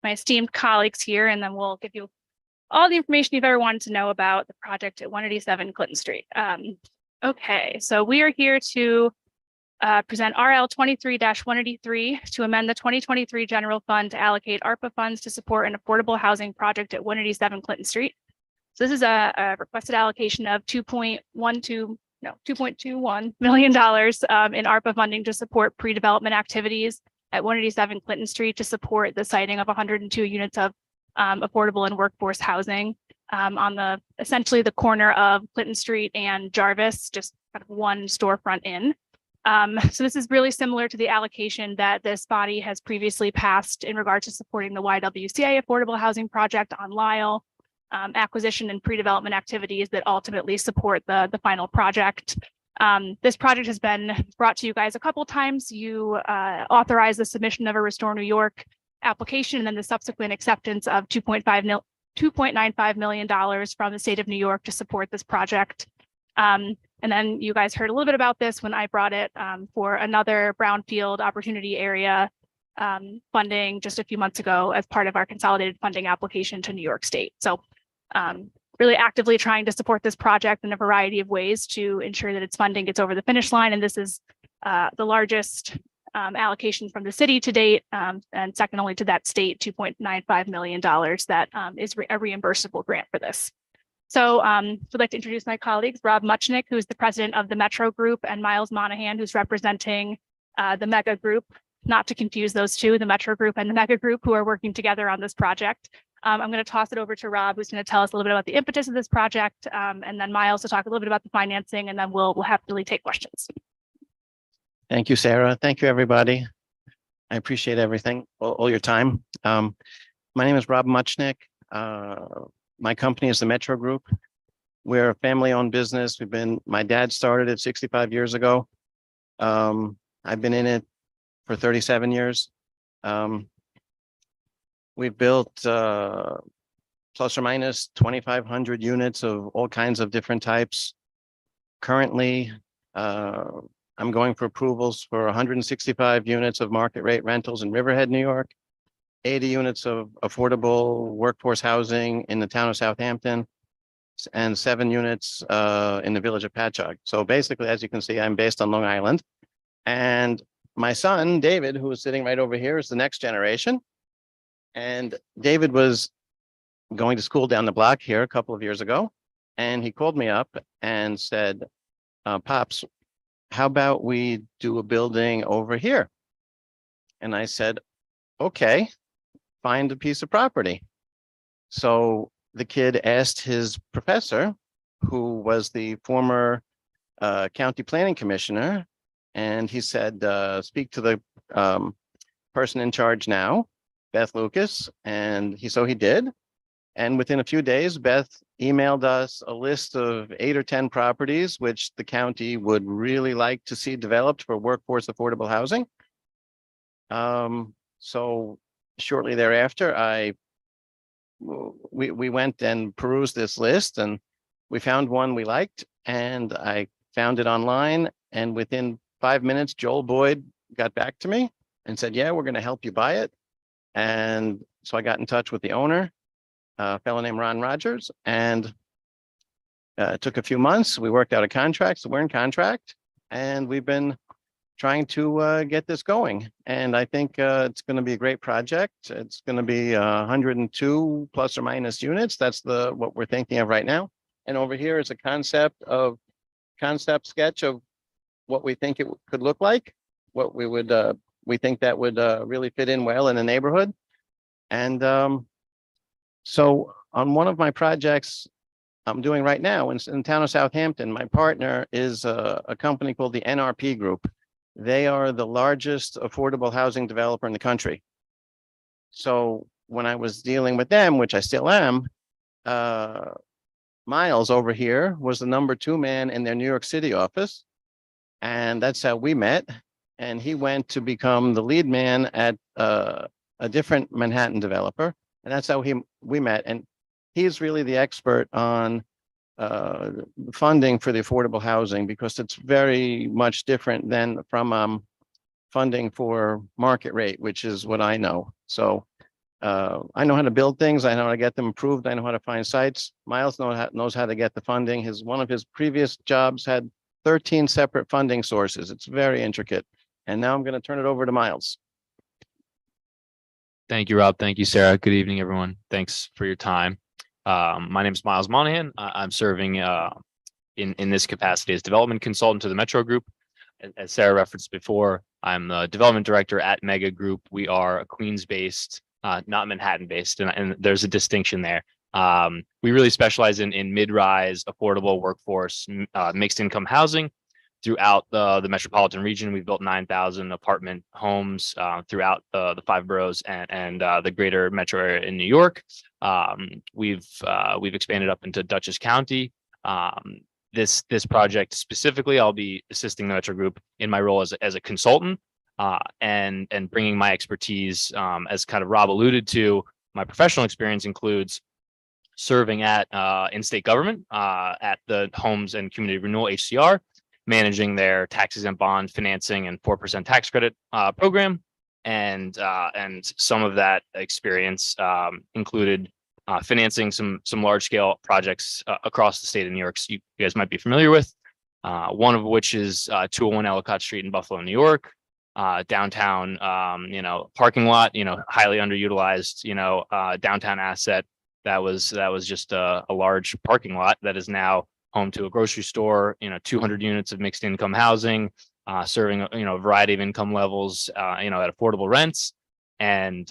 esteemed colleagues here, and then we'll give you all the information you've ever wanted to know about the project at 187 Clinton Street. Okay, so we are here to present RL 23-183 to amend the 2023 general fund to allocate ARPA funds to support an affordable housing project at 187 Clinton Street. So this is a requested allocation of $2.21 million in ARPA funding to support pre-development activities at 187 Clinton Street to support the siting of 102 units of affordable and workforce housing on essentially the corner of Clinton Street and Jarvis, just kind of one storefront in. So this is really similar to the allocation that this body has previously passed in regard to supporting the YWCA affordable housing project on Lyle, acquisition and pre-development activities that ultimately support the final project. This project has been brought to you guys a couple times. You authorized the submission of a Restore New York application and then the subsequent acceptance of $2.95 million from the state of New York to support this project. And then you guys heard a little bit about this when I brought it for another brownfield opportunity area funding just a few months ago as part of our consolidated funding application to New York State. So really actively trying to support this project in a variety of ways to ensure that its funding gets over the finish line. And this is the largest allocation from the city to date, and second only to that state, $2.95 million that is a reimbursable grant for this. So I'd like to introduce my colleagues, Rob Muchnick, who's the president of the Metro Group, and Miles Monahan, who's representing the Mega Group, not to confuse those two, the Metro Group and the Mega Group, who are working together on this project. I'm going to toss it over to Rob, who's going to tell us a little bit about the impetus of this project, and then Miles to talk a little bit about the financing, and then we'll happily take questions. Thank you, Sarah. Thank you, everybody. I appreciate everything, all your time. My name is Rob Muchnick. My company is the Metro Group. We're a family-owned business. My dad started it 65 years ago. I've been in it for 37 years. We've built plus or minus 2,500 units of all kinds of different types. Currently, I'm going for approvals for 165 units of market rate rentals in Riverhead, New York, 80 units of affordable workforce housing in the town of Southampton, and 7 units in the village of Patchogue. So basically, as you can see, I'm based on Long Island. And my son, David, who is sitting right over here, is the next generation. And David was going to school down the block here a couple of years ago. And he called me up and said, Pops, how about we do a building over here? And I said, okay, find a piece of property. So the kid asked his professor, who was the former county planning commissioner, and he said, speak to the person in charge now, Beth Lucas, and so he did. And within a few days, Beth emailed us a list of 8 or 10 properties, which the county would really like to see developed for workforce affordable housing. So shortly thereafter, we went and perused this list, and we found one we liked, and I found it online. And within 5 minutes, Joel Boyd got back to me and said, yeah, we're going to help you buy it. And so I got in touch with the owner, a fellow named Ron Rogers, and it took a few months. We worked out a contract, so we're in contract, and we've been trying to get this going. And I think it's going to be a great project. It's going to be 102 plus or minus units. That's what we're thinking of right now. And over here is a concept of concept sketch of what we think it could look like, what we think that would really fit in well in the neighborhood. And so on one of my projects I'm doing right now in the town of Southampton, my partner is a company called the NRP Group. They are the largest affordable housing developer in the country. So when I was dealing with them, which I still am, Miles over here was the number 2 man in their New York City office. And that's how we met. And he went to become the lead man at a different Manhattan developer. And that's how we met. And he's really the expert on funding for the affordable housing, because it's very much different than from funding for market rate, which is what I know. So I know how to build things. I know how to get them approved. I know how to find sites. Miles knows how to get the funding. One of his previous jobs had 13 separate funding sources. It's very intricate. And now I'm going to turn it over to Miles. Thank you, Rob. Thank you, Sarah. Good evening, everyone. Thanks for your time. My name is Miles Monahan. I'm serving in this capacity as development consultant to the Metro Group. As Sarah referenced before, I'm the development director at Mega Group. We are a Queens-based, not Manhattan-based, and there's a distinction there. We really specialize in mid-rise, affordable workforce, mixed income housing throughout the metropolitan region. We've built 9,000 apartment homes throughout the 5 boroughs and the greater metro area in New York. We've expanded up into Dutchess County. This project specifically, I'll be assisting the Metro Group in my role as a consultant and bringing my expertise. As kind of Rob alluded to, my professional experience includes serving at in-state government at the Homes and Community Renewal HCR, managing their tax-exempt bond financing and 4% tax credit program. And some of that experience included financing some large-scale projects across the state of New York. So you guys might be familiar with, one of which is 201 Ellicott Street in Buffalo, New York, downtown, parking lot, highly underutilized, downtown asset that was just a large parking lot that is now home to a grocery store, 200 units of mixed income housing, serving a variety of income levels, at affordable rents. And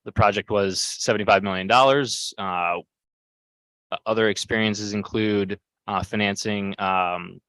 the project was $75 million. Other experiences include financing the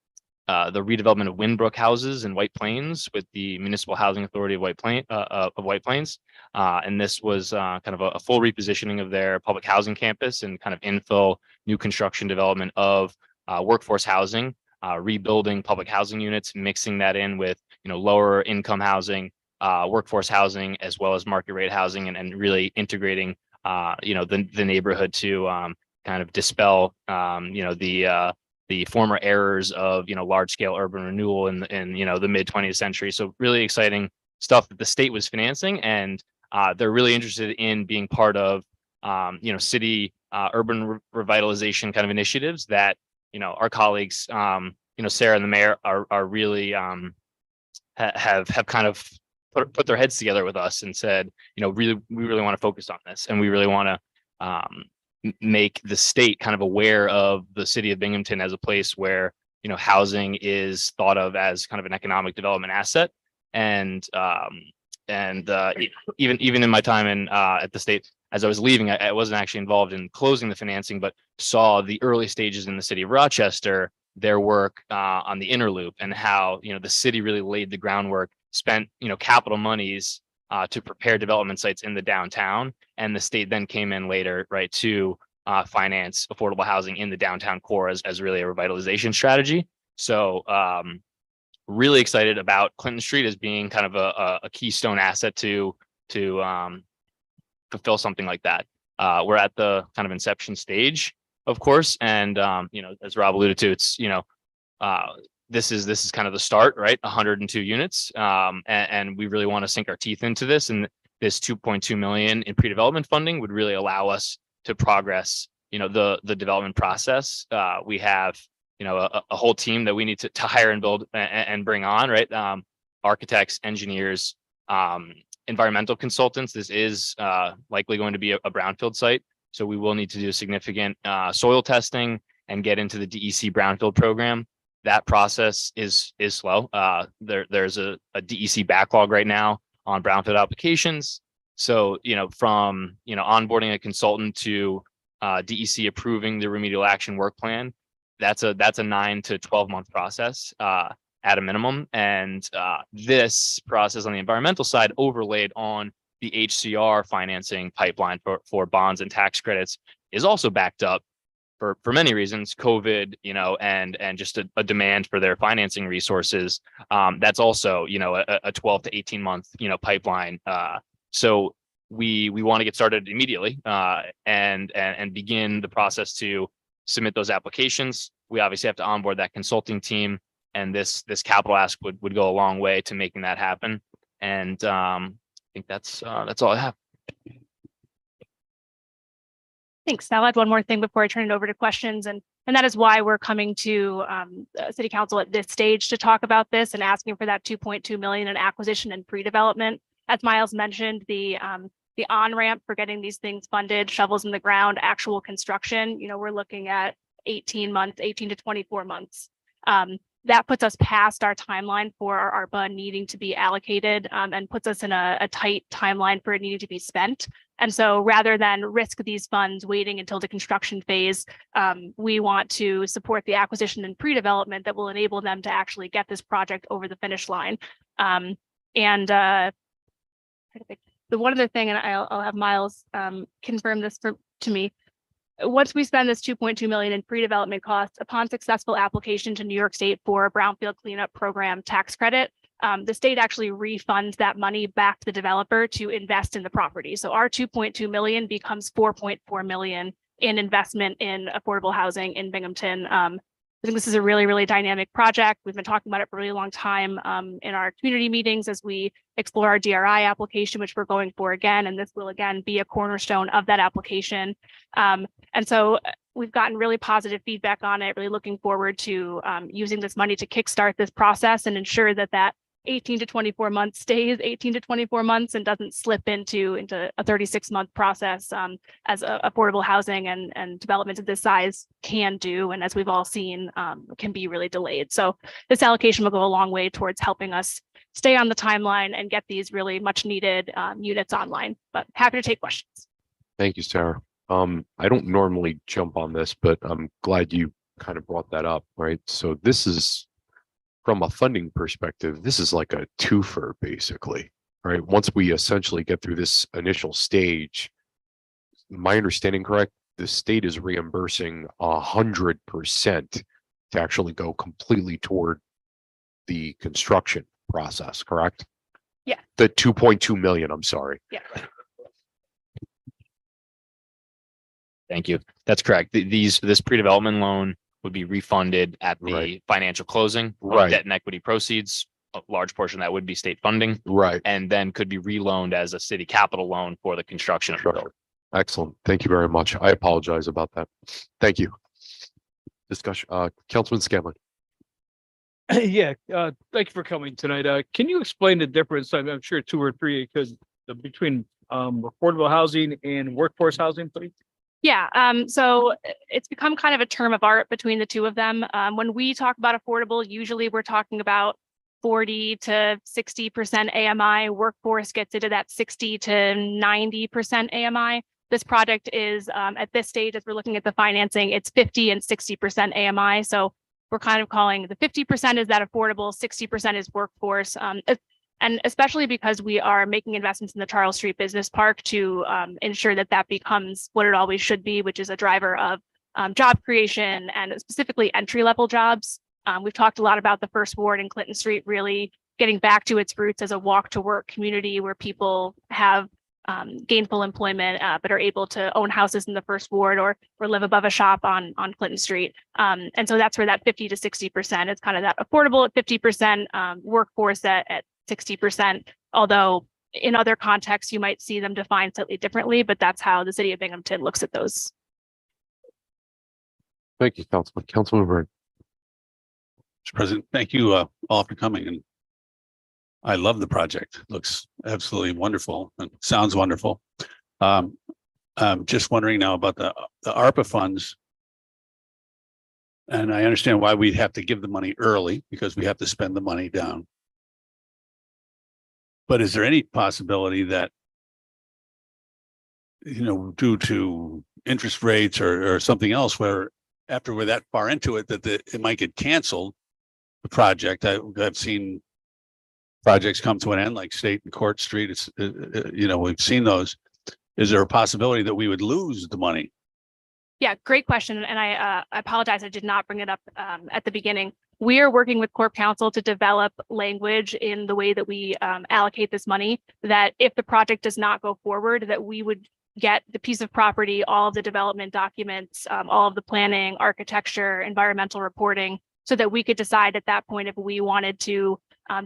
redevelopment of Winbrook houses in White Plains with the Municipal Housing Authority of White Plains. And this was kind of a full repositioning of their public housing campus and kind of infill new construction development of workforce housing, rebuilding public housing units, mixing that in with lower income housing, workforce housing, as well as market rate housing, and really integrating the neighborhood to kind of dispel the former errors of large scale urban renewal in the mid 20th century. So really exciting stuff that the state was financing, and they're really interested in being part of city urban revitalization kind of initiatives that our colleagues Sarah and the mayor are really have kind of put their heads together with us and said, we really want to focus on this, and we really want to make the state kind of aware of the city of Binghamton as a place where housing is thought of as kind of an economic development asset. And even in my time at the state, as I was leaving, I wasn't actually involved in closing the financing, but saw the early stages in the city of Rochester, their work on the inner loop, and how the city really laid the groundwork, spent capital monies to prepare development sites in the downtown, and the state then came in later, right, to finance affordable housing in the downtown core as really a revitalization strategy. So really excited about Clinton Street as being kind of a keystone asset to fulfill something like that. We're at the kind of inception stage, of course, and as Rob alluded to, it's this is kind of the start, right? 102 units, and we really want to sink our teeth into this. And this 2.2 million in pre-development funding would really allow us to progress, the development process. We have, a whole team that we need to hire and build and bring on, right? Architects, engineers, environmental consultants. This is likely going to be a brownfield site, so we will need to do significant soil testing and get into the DEC brownfield program. that process is slow. There's a DEC backlog right now on brownfield applications. So, from, onboarding a consultant to DEC approving the remedial action work plan, that's a 9 to 12 month process at a minimum. And this process on the environmental side overlaid on the HCR financing pipeline for bonds and tax credits is also backed up for many reasons, COVID, and just a demand for their financing resources. That's also, a 12 to 18 month, pipeline. So we want to get started immediately and begin the process to submit those applications. We obviously have to onboard that consulting team, and this capital ask would go a long way to making that happen. And I think that's all I have. Thanks. Now I'll add one more thing before I turn it over to questions, and that is why we're coming to City Council at this stage to talk about this and asking for that 2.2 million in acquisition and pre-development. As Miles mentioned, the on-ramp for getting these things funded, shovels in the ground, actual construction, we're looking at 18 to 24 months. That puts us past our timeline for our ARPA needing to be allocated and puts us in a tight timeline for it needing to be spent. And so rather than risk these funds waiting until the construction phase, we want to support the acquisition and pre-development that will enable them to actually get this project over the finish line. The one other thing, and I'll have Miles confirm this to me. Once we spend this 2.2 million in pre-development costs, upon successful application to New York State for a brownfield cleanup program tax credit, the state actually refunds that money back to the developer to invest in the property. So our 2.2 million becomes 4.4 million in investment in affordable housing in Binghamton. I think this is a really, really dynamic project. We've been talking about it for a really long time in our community meetings as we explore our DRI application, which we're going for again, and this will again be a cornerstone of that application. And so we've gotten really positive feedback on it, really looking forward to using this money to kickstart this process and ensure that 18 to 24 months stays 18 to 24 months and doesn't slip into a 36-month process as affordable housing and developments of this size can do. And as we've all seen, can be really delayed. So this allocation will go a long way towards helping us stay on the timeline and get these really much needed units online, but happy to take questions. Thank you, Sarah. I don't normally jump on this, but I'm glad you kind of brought that up, right? So this is, from a funding perspective, this is like a twofer basically, right? Once we essentially get through this initial stage, my understanding correct, the state is reimbursing 100% to actually go completely toward the construction process, correct? Yeah. The 2.2 million, I'm sorry. Yeah. Thank you. That's correct. This pre-development loan would be refunded at the Right. financial closing. of Right. Debt and equity proceeds. A large portion of that would be state funding, Right. and then could be reloaned as a city capital loan for the construction of the building. Excellent. Thank you very much. I apologize about that. Thank you. Discussion, Councilman Scanlon. Yeah, thank you for coming tonight. Can you explain the difference? I'm sure 2 or 3 because between affordable housing and workforce housing, please. Yeah, so it's become kind of a term of art between the two of them. When we talk about affordable, usually we're talking about 40 to 60% AMI. Workforce gets into that 60 to 90% AMI. This project is at this stage, as we're looking at the financing, it's 50 and 60% AMI. So we're kind of calling the 50% is that affordable, 60% is workforce. And especially because we are making investments in the Charles Street Business Park to ensure that becomes what it always should be, which is a driver of job creation and specifically entry-level jobs. We've talked a lot about the First Ward in Clinton Street really getting back to its roots as a walk-to-work community where people have gainful employment, but are able to own houses in the First Ward or live above a shop on Clinton Street. And so that's where that 50 to 60%, it's kind of that affordable at 50%, workforce at 60%, although in other contexts, you might see them defined slightly differently, but that's how the city of Binghamton looks at those. Thank you, Councilman. Councilman Byrne. Mr. President, thank you all for coming, and I love the project. Looks absolutely wonderful and sounds wonderful. I'm just wondering now about the ARPA funds. And I understand why we'd have to give the money early because we have to spend the money down. But is there any possibility that, due to interest rates or something else where after we're that far into it, that it might get canceled, the project? I've seen projects come to an end like State and Court Street. It's, we've seen those. Is there a possibility that we would lose the money? Yeah, great question. And I apologize, I did not bring it up at the beginning. We are working with Corp Council to develop language in the way that we allocate this money, that if the project does not go forward, that we would get the piece of property, all of the development documents, all of the planning, architecture, environmental reporting, so that we could decide at that point if we wanted to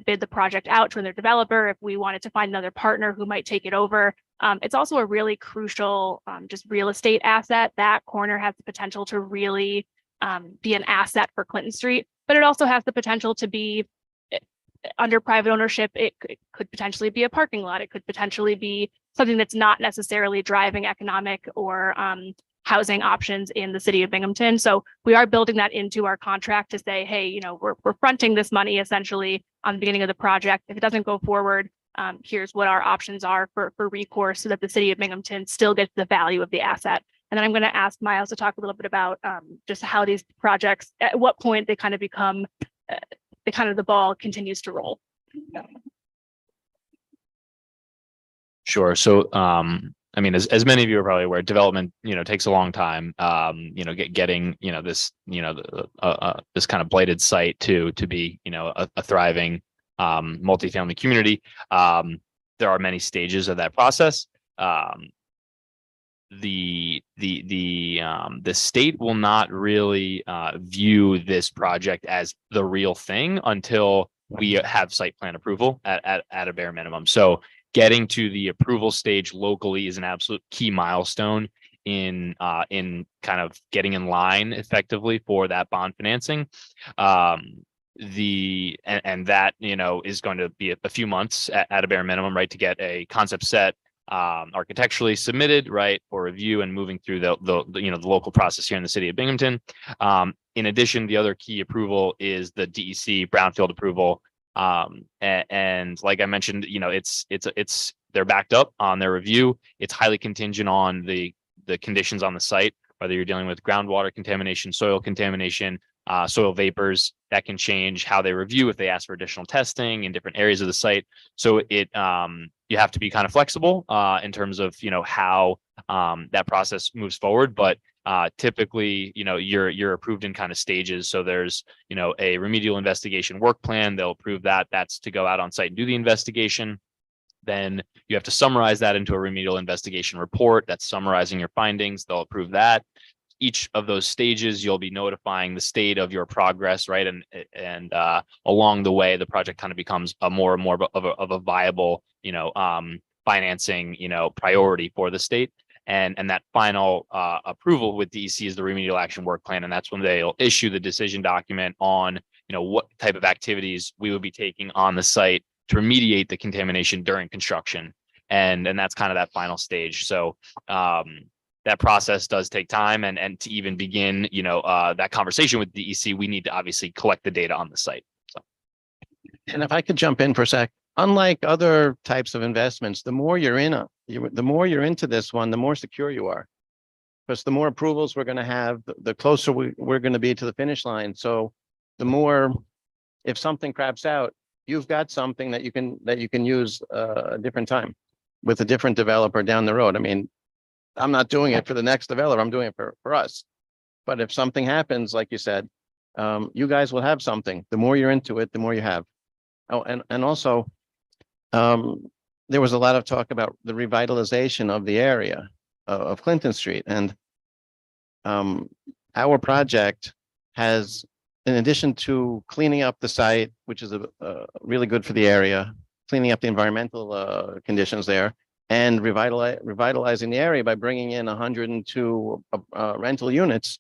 bid the project out to another developer, if we wanted to find another partner who might take it over. It's also a really crucial just real estate asset. That corner has the potential to really be an asset for Clinton Street, but it also has the potential to be under private ownership. It could potentially be a parking lot. It could potentially be something that's not necessarily driving economic or housing options in the city of Binghamton. So we are building that into our contract to say, hey, we're fronting this money essentially on the beginning of the project. If it doesn't go forward, here's what our options are for recourse so that the city of Binghamton still gets the value of the asset. And then I'm going to ask Miles to talk a little bit about just how these projects, at what point they kind of become, the ball continues to roll. Sure. So, I mean, as many of you are probably aware, development, takes a long time. Getting, this, this kind of blighted site to be, a thriving multifamily community. There are many stages of that process. The state will not really view this project as the real thing until we have site plan approval at a bare minimum. So getting to the approval stage locally is an absolute key milestone in kind of getting in line effectively for that bond financing. And that is going to be a few months at a bare minimum, right, to get a concept set architecturally submitted, right, for review and moving through the local process here in the city of Binghamton. In addition, the other key approval is the DEC brownfield approval. And like I mentioned, they're backed up on their review. It's highly contingent on the conditions on the site, whether you're dealing with groundwater contamination, soil contamination, soil vapors. That can change how they review if they ask for additional testing in different areas of the site. So you have to be kind of flexible in terms of how that process moves forward. But typically, you're approved in kind of stages. So there's a remedial investigation work plan. They'll approve that. That's to go out on site and do the investigation. Then you have to summarize that into a remedial investigation report that's summarizing your findings. They'll approve that. Each of those stages, you'll be notifying the state of your progress, right? And along the way, the project kind of becomes a more and more of a viable, financing, priority for the state. And that final approval with DEC is the remedial action work plan, and that's when they'll issue the decision document on, what type of activities we would be taking on the site to remediate the contamination during construction, and that's kind of that final stage. So that process does take time, and to even begin, that conversation with DEC, we need to obviously collect the data on the site. So, And if I could jump in for a sec, unlike other types of investments, the more you're into this one, the more secure you are. Because the more approvals we're going to have, the closer we're going to be to the finish line. So the more, if something craps out, you've got something that you can use a different time with a different developer down the road. I mean, I'm not doing it for the next developer. I'm doing it for us. But if something happens, like you said, you guys will have something. The more you're into it, the more you have. Oh, and also, there was a lot of talk about the revitalization of the area of Clinton Street. And our project has, in addition to cleaning up the site, which is really good for the area, cleaning up the environmental conditions there, and revitalizing the area by bringing in 102 rental units.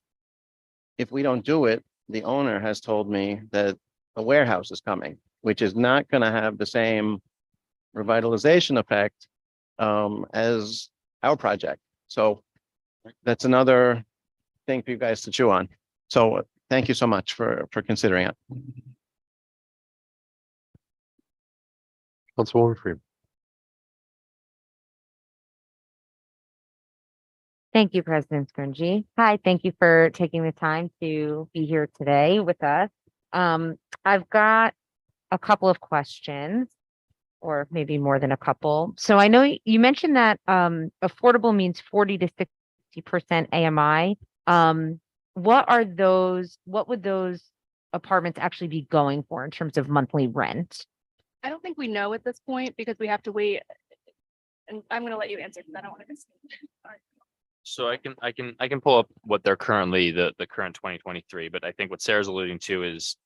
If we don't do it, the owner has told me that a warehouse is coming, which is not going to have the same revitalization effect as our project. So that's another thing for you guys to chew on. So Thank you so much for considering it. Councilwoman Freeman. Thank you, President Scringy. Hi, thank you for taking the time to be here today with us. I've got a couple of questions, or maybe more than a couple. So I know you mentioned that affordable means 40 to 60% AMI. What would those apartments actually be going for in terms of monthly rent? I don't think we know at this point because we have to wait. And I'm gonna let you answer because I don't want to. So I can pull up what they're currently, the current 2023, but I think what Sarah's alluding to is,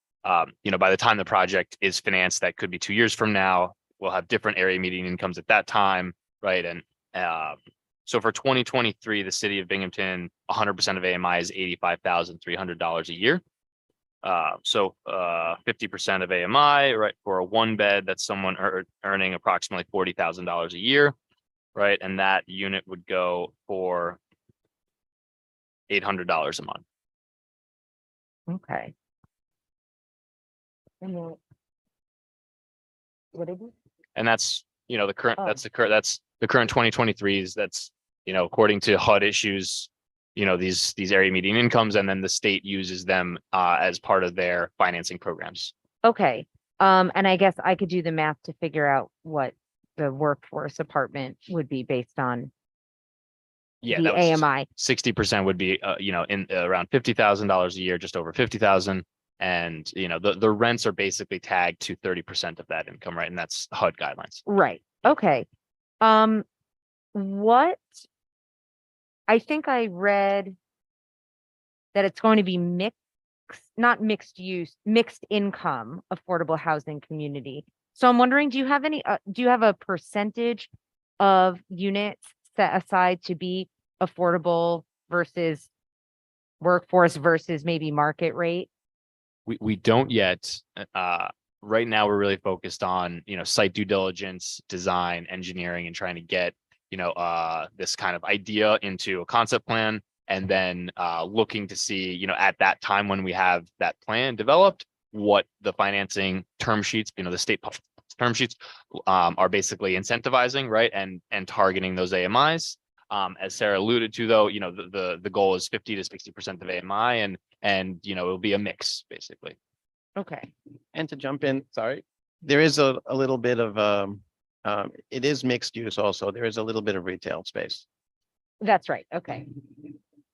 you know, by the time the project is financed, that could be 2 years from now, we'll have different area median incomes at that time, right? And so for 2023, the city of Binghamton, 100% of AMI is $85,300 a year. So 50% of AMI, right, for a one bed, that's someone earning approximately $40,000 a year, right? And that unit would go for $800 a month. Okay. And then- What did you? And that's, you know, the current, Oh. that's the current 2023s. That's, you know, according to HUD issues, you know, these area median incomes, and then the state uses them as part of their financing programs. Okay, and I guess I could do the math to figure out what the workforce apartment would be based on Yeah, the that was AMI. 60% would be, you know, in around $50,000 a year, just over 50,000. And, you know, the rents are basically tagged to 30% of that income, right? And that's HUD guidelines. Right, okay. What? I think I read that it's going to be mixed, not mixed use, mixed income, affordable housing community. So I'm wondering, do you have a percentage of units set aside to be affordable versus workforce versus maybe market rate? We don't yet. Right now, we're really focused on, you know, site due diligence, design, engineering, and trying to get, you know, this kind of idea into a concept plan, and then looking to see, you know, at that time when we have that plan developed, what the financing term sheets, you know, the state term sheets are basically incentivizing, right? And targeting those AMIs. As Sarah alluded to, though, you know, the goal is 50 to 60% of AMI, and you know, it'll be a mix basically. Okay, And to jump in, sorry, there is a little bit of, it is mixed use also. There is a little bit of retail space. that's right, okay.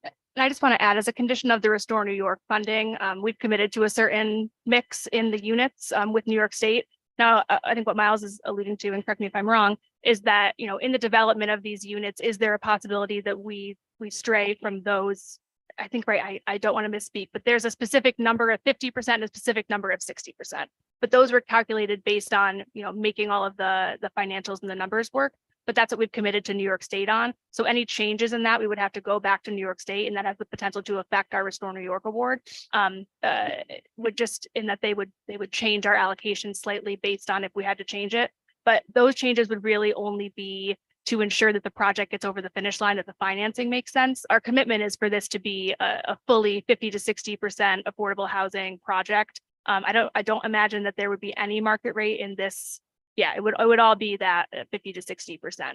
And I just want to add, as a condition of the Restore New York funding, we've committed to a certain mix in the units with New York State. Now, I think what Miles is alluding to, and correct me if I'm wrong, is that, you know, in the development of these units, is there a possibility that we stray from those? I think, right, I don't want to misspeak, but there's a specific number of 50% and a specific number of 60%. But those were calculated based on, you know, making all of the financials and the numbers work. But that's what we've committed to New York State on. So any changes in that, we would have to go back to New York State, and that has the potential to affect our Restore New York award. Would just in that they would change our allocation slightly based on if we had to change it. But those changes would really only be to ensure that the project gets over the finish line, that the financing makes sense. Our commitment is for this to be a fully 50 to 60% affordable housing project. I don't imagine that there would be any market rate in this. Yeah, it would all be that 50 to 60%,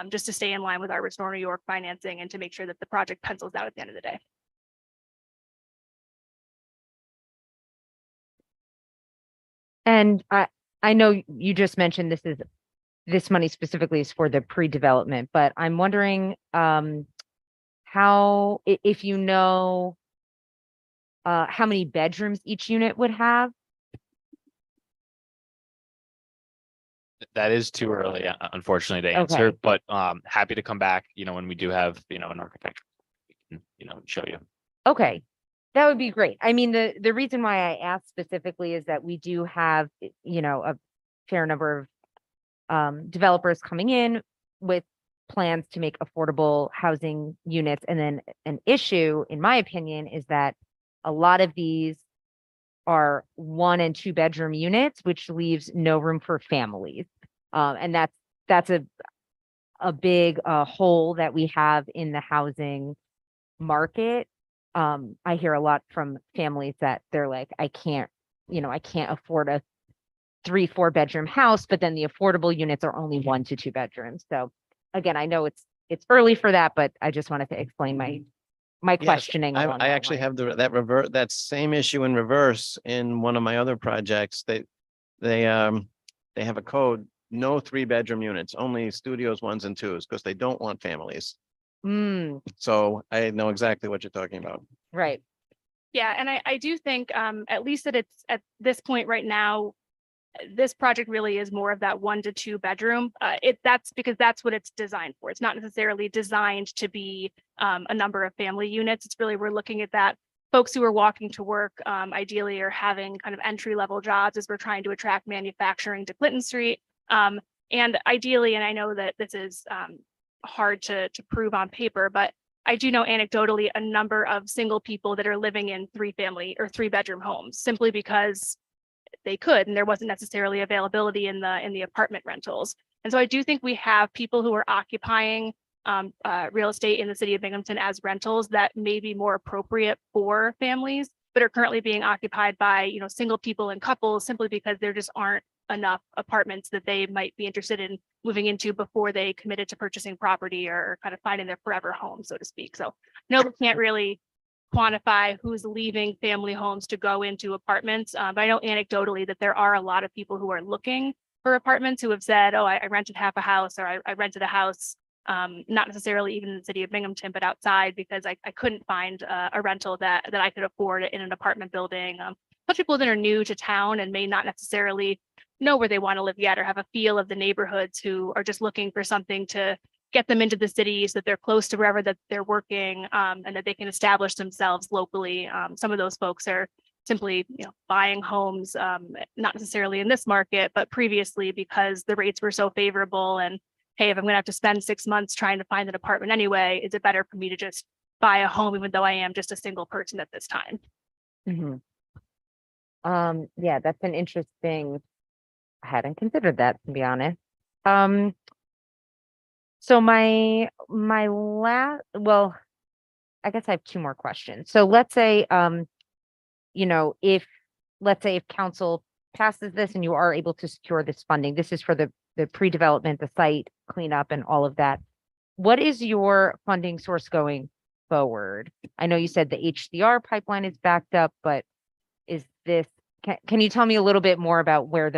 just to stay in line with our Restore New York financing and to make sure that the project pencils out at the end of the day. And I know you just mentioned this money specifically is for the pre-development, but I'm wondering how, if you know how many bedrooms each unit would have? That is too early, unfortunately, to answer, Okay. but happy to come back, you know, when we do have, you know, an architect, you know, show you. Okay, that would be great. I mean, the reason why I asked specifically is that we do have, you know, a fair number of developers coming in with plans to make affordable housing units. And then an issue, in my opinion, is that a lot of these are 1 and 2 bedroom units, which leaves no room for families. And that's a big hole that we have in the housing market. I hear a lot from families that they're like, I can't afford a 3-4 bedroom house, but then the affordable units are only 1 to 2 bedrooms. So again, I know it's early for that, but I just wanted to explain my Yes, questioning. I along I that actually line. have that same issue in reverse in one of my other projects. They have a code, no 3-bedroom units, only studios, 1s and 2s, because they don't want families. Mm, So I know exactly what you're talking about. right. Yeah, and I do think at least that it's at this point right now, this project really is more of that 1 to 2 bedroom. That's because that's what it's designed for. It's not necessarily designed to be a number of family units. It's really, we're looking at that. Folks who are walking to work ideally are having kind of entry level jobs as we're trying to attract manufacturing to Clinton Street. And ideally, and I know that this is hard to prove on paper, but I do know anecdotally a number of single people that are living in 3-family or 3-bedroom homes simply because they could, and there wasn't necessarily availability in the apartment rentals. And so I do think we have people who are occupying real estate in the city of Binghamton as rentals that may be more appropriate for families, but are currently being occupied by, you know, single people and couples simply because there just aren't enough apartments that they might be interested in moving into before they committed to purchasing property or kind of finding their forever home, so to speak. So no, we can't really quantify who's leaving family homes to go into apartments. But I know anecdotally that there are a lot of people who are looking for apartments who have said, oh, I rented half a house, or I rented a house, not necessarily even in the city of Binghamton, but outside because I couldn't find a rental that I could afford in an apartment building. Some people that are new to town and may not necessarily know where they want to live yet or have a feel of the neighborhoods, who are just looking for something to get them into the city so that they're close to wherever that they're working, and that they can establish themselves locally. Some of those folks are simply, you know, buying homes, not necessarily in this market, but previously because the rates were so favorable. And hey, if I'm going to have to spend 6 months trying to find an apartment anyway, is it better for me to just buy a home, even though I am just a single person at this time? Mhm. Yeah, that's an interesting. I hadn't considered that, to be honest. So my last, well, I guess I have 2 more questions. So let's say, you know, let's say if council passes this and you are able to secure this funding, this is for the pre-development, the site cleanup and all of that. What is your funding source going forward? I know you said the HDR pipeline is backed up, but is this, can you tell me a little bit more about where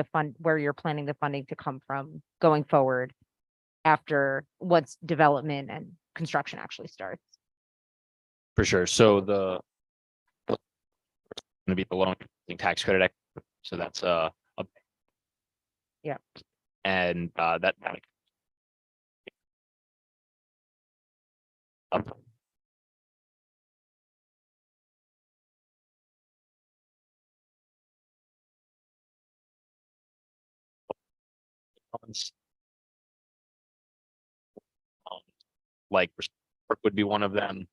you're planning the funding to come from going forward after once development and construction actually starts? For sure. So going to be the loan tax credit. So that's Yeah. and that like would be one of them.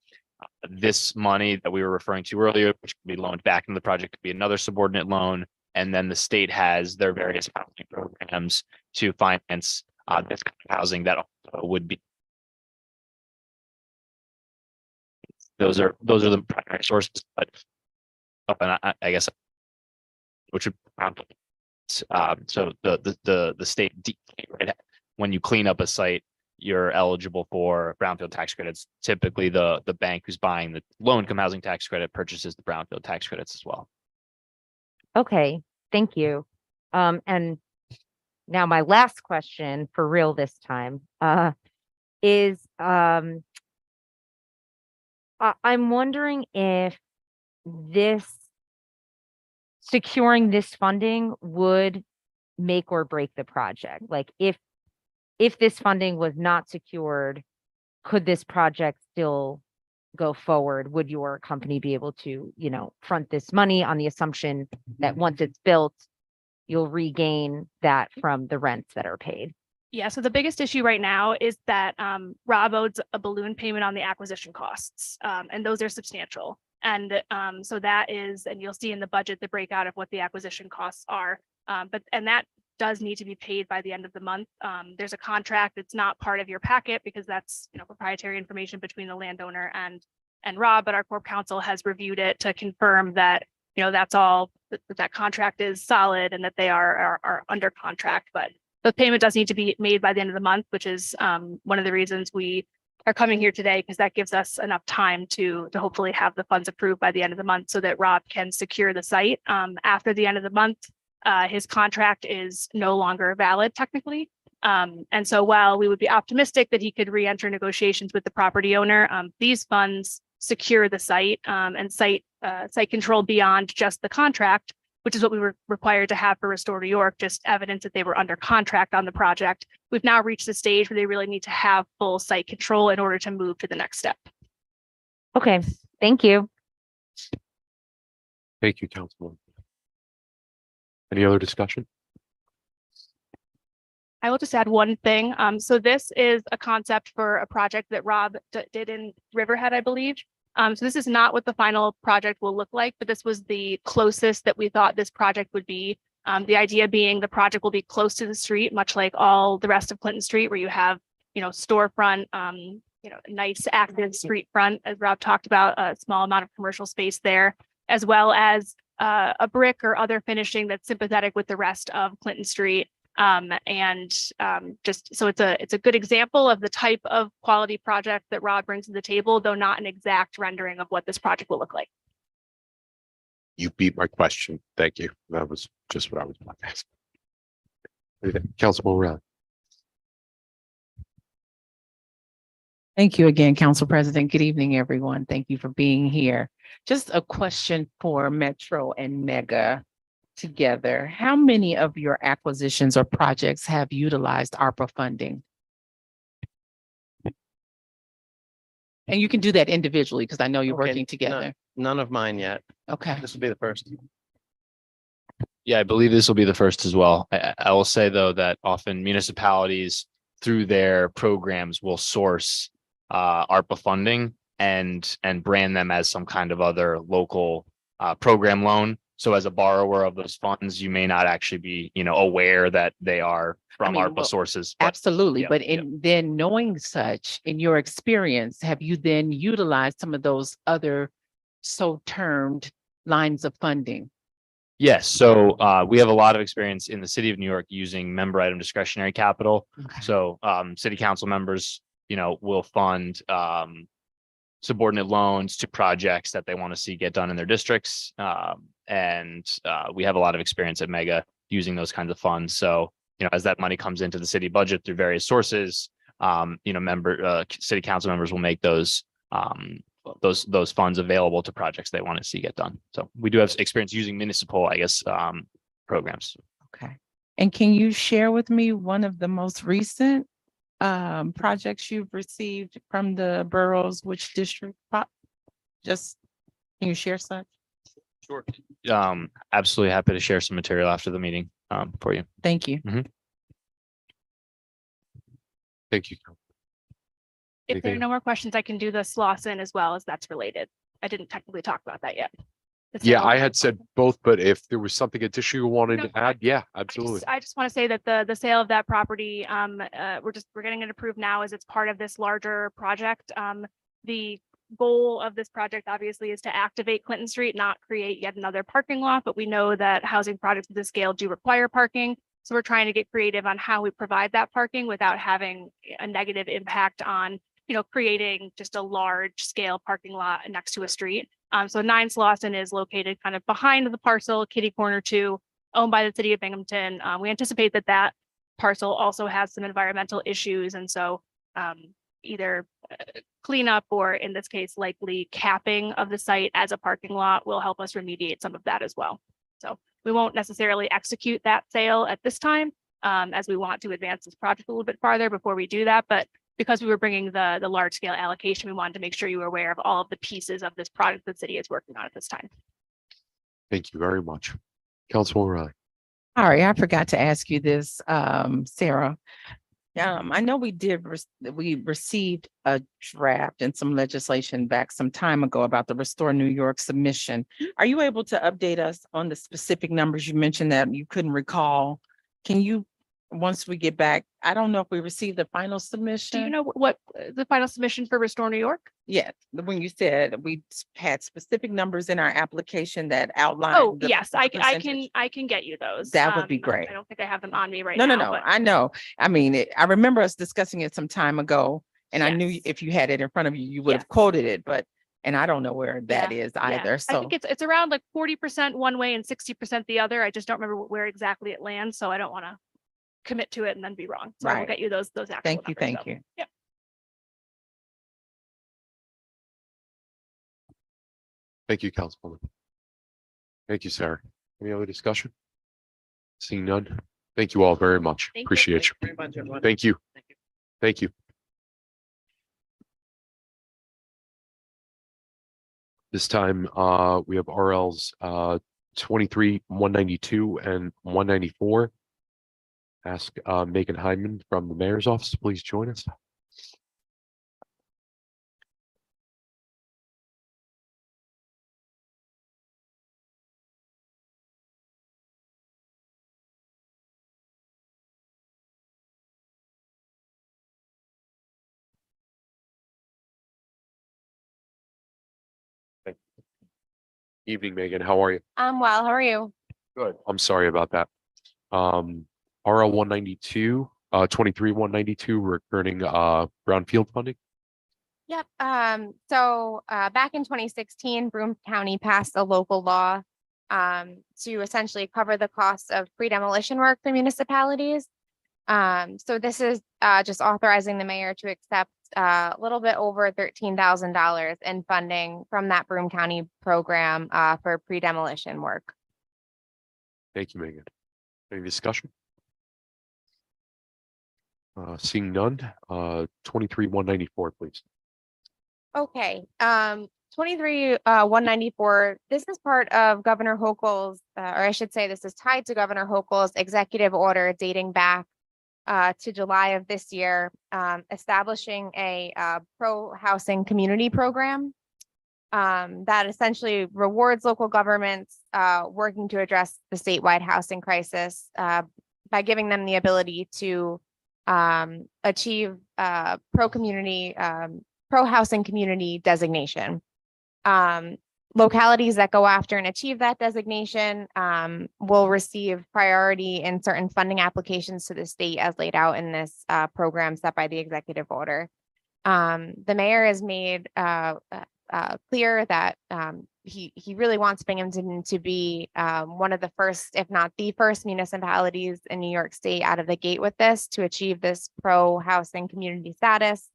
This money that we were referring to earlier, which could be loaned back into the project, could be another subordinate loan. And then the state has their various housing programs to finance this kind of housing that also would be. Those are the primary sources, but and I guess which would so the state, right, when you clean up a site, you're eligible for brownfield tax credits. Typically, the bank who's buying the low-income housing tax credit purchases the brownfield tax credits as well. Okay, thank you. And now my last question for real this time, is, I'm wondering if securing this funding would make or break the project. Like if this funding was not secured, could this project still go forward? Would your company be able to, you know, front this money on the assumption that once it's built, you'll regain that from the rents that are paid? Yeah, so the biggest issue right now is that Rob owes a balloon payment on the acquisition costs, and those are substantial. And so that is, and you'll see in the budget, the breakout of what the acquisition costs are. But that does need to be paid by the end of the month. There's a contract. It's not part of your packet because that's, you know, proprietary information between the landowner and and Rob, but our corp counsel has reviewed it to confirm that, you know, that's all, that contract is solid and that they are under contract, but the payment does need to be made by the end of the month, which is one of the reasons we are coming here today, because that gives us enough time to hopefully have the funds approved by the end of the month so that Rob can secure the site. After the end of the month, his contract is no longer valid technically. And so while we would be optimistic that he could re-enter negotiations with the property owner, these funds secure the site and site control beyond just the contract, which is what we were required to have for Restore New York, just evidence that they were under contract on the project. We've now reached the stage where they really need to have full site control in order to move to the next step. Okay, thank you. Thank you, Councilwoman. Any other discussion? I will just add one thing. So this is a concept for a project that Rob did in Riverhead, I believe. So this is not what the final project will look like, but this was the closest that we thought this project would be. The idea being the project will be close to the street, much like all the rest of Clinton Street, where you have, you know, storefront, you know, nice active street front, as Rob talked about, a small amount of commercial space there, as well as a brick or other finishing that's sympathetic with the rest of Clinton Street. Just so it's a good example of the type of quality project that Rob brings to the table, though not an exact rendering of what this project will look like. You beat my question. Thank you. That was just what I was about to ask. Councilwoman Riley. Thank you again, Council President. Good evening, everyone. Thank you for being here. Just a question for Metro and Mega together. How many of your acquisitions or projects have utilized ARPA funding? And you can do that individually because I know you're Okay, working together. None of mine yet. Okay. This will be the first. Yeah, I believe this will be the first as well. I will say, though, that often municipalities through their programs will source ARPA funding and brand them as some kind of other local program loan. So as a borrower of those funds, you may not actually be, you know, aware that they are from mean, ARPA well, sources. But Absolutely. yeah, But yeah. then knowing such, in your experience, have you then utilized some of those other so termed lines of funding? Yes, so we have a lot of experience in the city of New York using member item discretionary capital. Okay. So city council members, you know, will fund subordinate loans to projects that they want to see get done in their districts. We have a lot of experience at Mega using those kinds of funds. So, you know, as that money comes into the city budget through various sources, you know, city council members will make those funds available to projects they want to see get done. So we do have experience using municipal, I guess, programs. Okay. And can you share with me one of the most recent projects you've received from the boroughs, which district? Just, can you share such? Sure. Absolutely happy to share some material after the meeting for you. Thank you. Thank you. If there are Anything? no more questions, I can do the Slauson as well, as that's related. I didn't technically talk about that yet. The Yeah, sale I of- had said both, but if there was something additional you wanted No, to add, yeah, I absolutely. just want to say that the sale of that property, we're getting it approved now as it's part of this larger project. The goal of this project obviously is to activate Clinton Street, not create yet another parking lot, but we know that housing projects of this scale do require parking. So we're trying to get creative on how we provide that parking without having a negative impact on, you know, creating just a large scale parking lot next to a street. So 9 Slauson is located kind of behind the parcel, kitty corner 2, owned by the city of Binghamton. We anticipate that that parcel also has some environmental issues. And so either cleanup or in this case, likely capping of the site as a parking lot will help us remediate some of that as well. So we won't necessarily execute that sale at this time as we want to advance this project a little bit farther before we do that. But because we were bringing the large scale allocation, we wanted to make sure you were aware of all of the pieces of this project the city is working on at this time. Thank you very much. Councilwoman Riley. All right, I forgot to ask you this, Sarah. I know we received a draft and some legislation back some time ago about the Restore New York submission. Are you able to update us on the specific numbers you mentioned that you couldn't recall? Can you once we get back, I don't know if we received the final Do you submission. know what the final submission for Restore New York? Yes, when you said we had specific numbers in our application that Oh, outlined. the yes, I can, percentage. I can get you those. That would be I great. don't think I have them on me right No, now. no, no, but- I know. I mean, I remember us discussing it some time ago, and I knew Yes. if you had it in front of you, you would Yes. have quoted it, but, and I don't know where that Yeah, is yeah. either, I so. think it's around like 40% one way and 60% the other. I just don't remember where exactly it lands, so I don't want to commit to it and then be wrong. So I will Right. get you those actual Thank you, numbers, thank though. you. Yep. Thank you, Councilwoman. Thank you, Sarah. Any other discussion? Seeing none. Thank you all very much. Thank you. Appreciate you. Very much, everyone. Thank you. Thank you. This time, we have RLs 23, 192 and 194. Ask Megan Hyman from the mayor's office, to please join us. Evening, Megan. How are you? I'm well. How are you? Good. I'm sorry about that. RL 192, 23, 192, returning brownfield funding. Yep. So back in 2016, Broome County passed a local law to essentially cover the costs of pre-demolition work for municipalities. So this is just authorizing the mayor to accept a little bit over $13,000 in funding from that Broome County program for pre-demolition work. Thank you, Megan. Any discussion? Seeing none, 23, 194, please. Okay, 194, this is part of Governor Hochul's, or I should say, this is tied to Governor Hochul's executive order dating back to July of this year, establishing a pro-housing community program that essentially rewards local governments working to address the statewide housing crisis by giving them the ability to achieve pro-housing community designation. Localities that go after and achieve that designation will receive priority in certain funding applications to the state as laid out in this program set by the executive order. The mayor has made clear that he really wants Binghamton to be one of the first, if not the first municipalities in New York State out of the gate with this to achieve this pro-housing community status.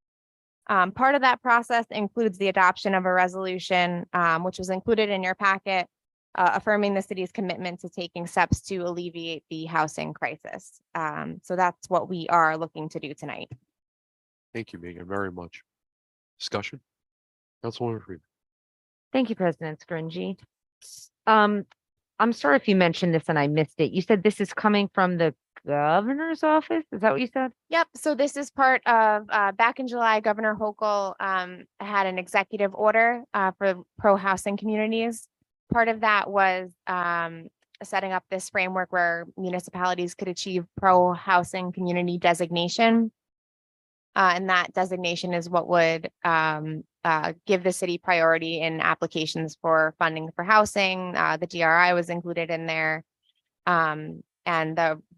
Part of that process includes the adoption of a resolution, which was included in your packet, affirming the city's commitment to taking steps to alleviate the housing crisis. So that's what we are looking to do tonight. Thank you, Megan, very much. Discussion? Councilwoman Freeman. Thank you, President Scringy. I'm sorry if you mentioned this and I missed it. You said this is coming from the governor's office? Is that what you said? Yep, so this is part of, back in July, Governor Hochul had an executive order for pro-housing communities. Part of that was setting up this framework where municipalities could achieve pro-housing community designation. And that designation is what would give the city priority in applications for funding for housing. The DRI was included in there. And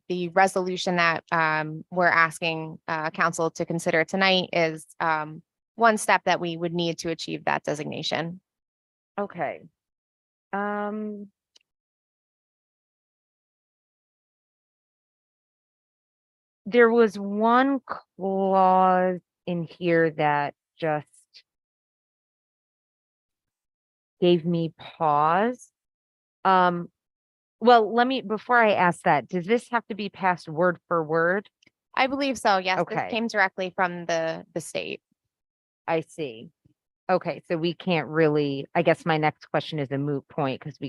the resolution that we're asking council to consider tonight is one step that we would need to achieve that designation. Okay. There was one clause in here that just gave me pause. Well, before I ask that, does this have to be passed word for word? I believe so, yes. This Okay. came directly from the state. I see. Okay, so we can't really, I guess my next question is a moot point because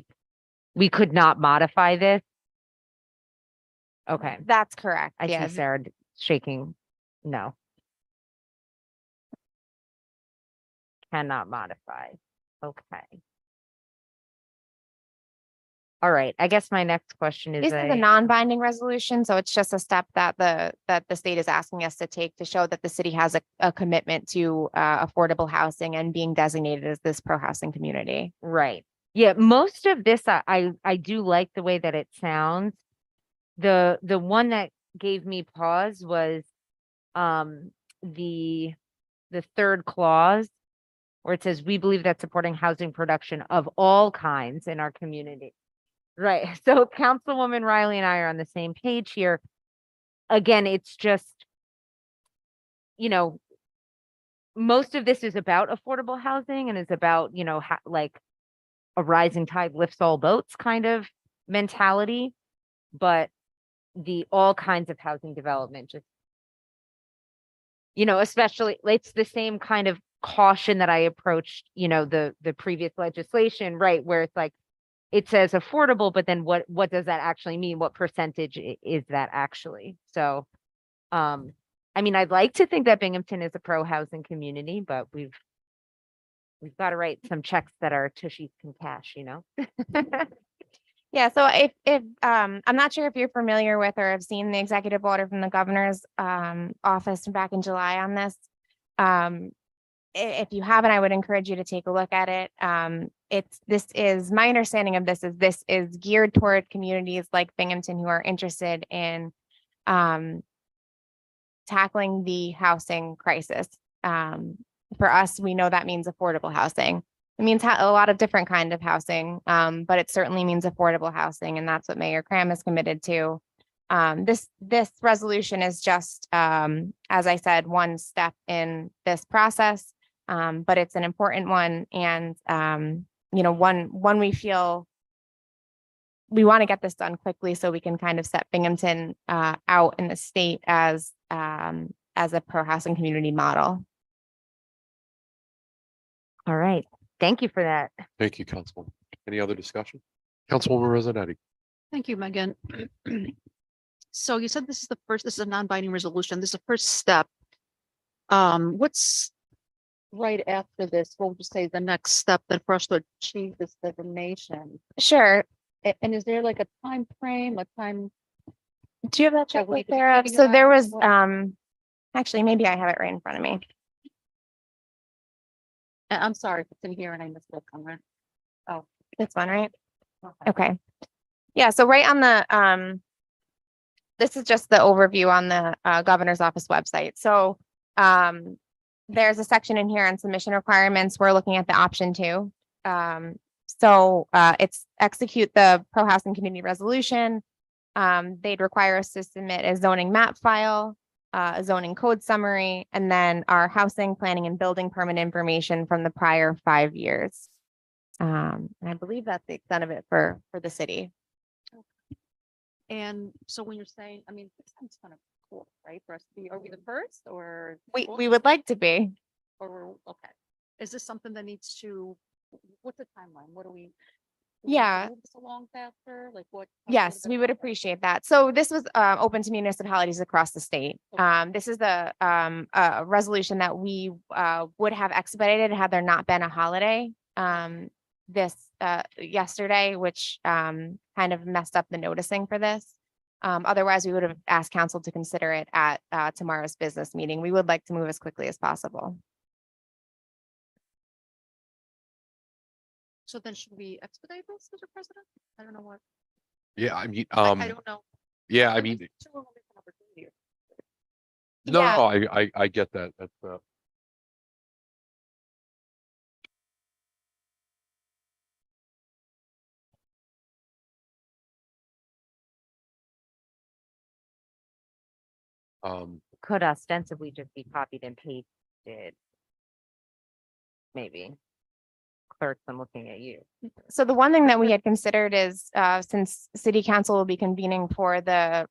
we could not modify this. Okay, That's correct, I see yes. Sarah shaking. No. Cannot modify. Okay. All right, I guess my next question is This is a non-binding resolution, so it's just a step that the state is asking us to take to show that the city has a commitment to affordable housing and being designated as this pro-housing community. right. Yeah, most of this, I do like the way that it sounds. The one that gave me pause was the third clause where it says, we believe that supporting housing production of all kinds in our community. Right, so Councilwoman Riley and I are on the same page here. Again, it's just, you know, most of this is about affordable housing and is about, you know, like a rising tide lifts all boats kind of mentality. But the all kinds of housing development just, you know, especially it's the same kind of caution that I approached, you know, the previous legislation, right? Where it's like, it says affordable, but then what does that actually mean? What percentage is that actually? So, I mean, I'd like to think that Binghamton is a pro housing community, but we've got to write some checks that our tushies can cash, you know? Yeah, so if I'm not sure if you're familiar with or have seen the executive order from the governor's office back in July on this. If you haven't, I would encourage you to take a look at it. This is my understanding of this is geared toward communities like Binghamton who are interested in tackling the housing crisis. For us, we know that means affordable housing. It means a lot of different kind of housing, but it certainly means affordable housing, and that's what Mayor Cram is committed to. This resolution is just, as I said, one step in this process, but it's an important one, and you know, one we feel we want to get this done quickly so we can kind of set Binghamton out in the state as a pro housing community model. All right. Thank you for that. Thank you, Councilwoman. Any other discussion? Councilwoman Rossetti. Thank you, Megan. So you said this is a non-binding resolution. This is the first step. What's right after this? What would you say the next step then for us to achieve this designation? Sure. And is there like a time frame, a time? Do you have that That we checklist just there? figured So there out was, what- actually, maybe I have it right in front of me. I'm sorry if it's in here and I missed it. Conrad. This one, right? Okay. Yeah, so right on the, this is just the overview on the governor's office website. So there's a section in here on submission requirements. We're looking at the option 2. So it's execute the pro housing community resolution. They'd require us to submit a zoning map file, a zoning code summary, and then our housing planning and building permit information from the prior 5 years. And I believe that's the extent of it for the city. And so when you're saying, I mean, this sounds kind of cool, right? For us to be, are we the first or? We would like to be. Or we're, okay. Is this something that needs to, what's the timeline? What do we? Yeah. Move this along faster, like what? Yes, we would appreciate that. So this was open to municipalities across the state. This is a resolution that we would have expedited had there not been a holiday yesterday, which kind of messed up the noticing for this. Otherwise, we would have asked council to consider it at tomorrow's business meeting. We would like to move as quickly as possible. So then should we expedite this, Mr. President? I don't know what, Yeah, I mean, I don't know. yeah, I But mean, it's still a missed opportunity. no, Yeah. I get that. That's Could ostensibly just be copied and pasted. Maybe. Clerks, I'm looking at you. So the one thing that we had considered is since city council will be convening for the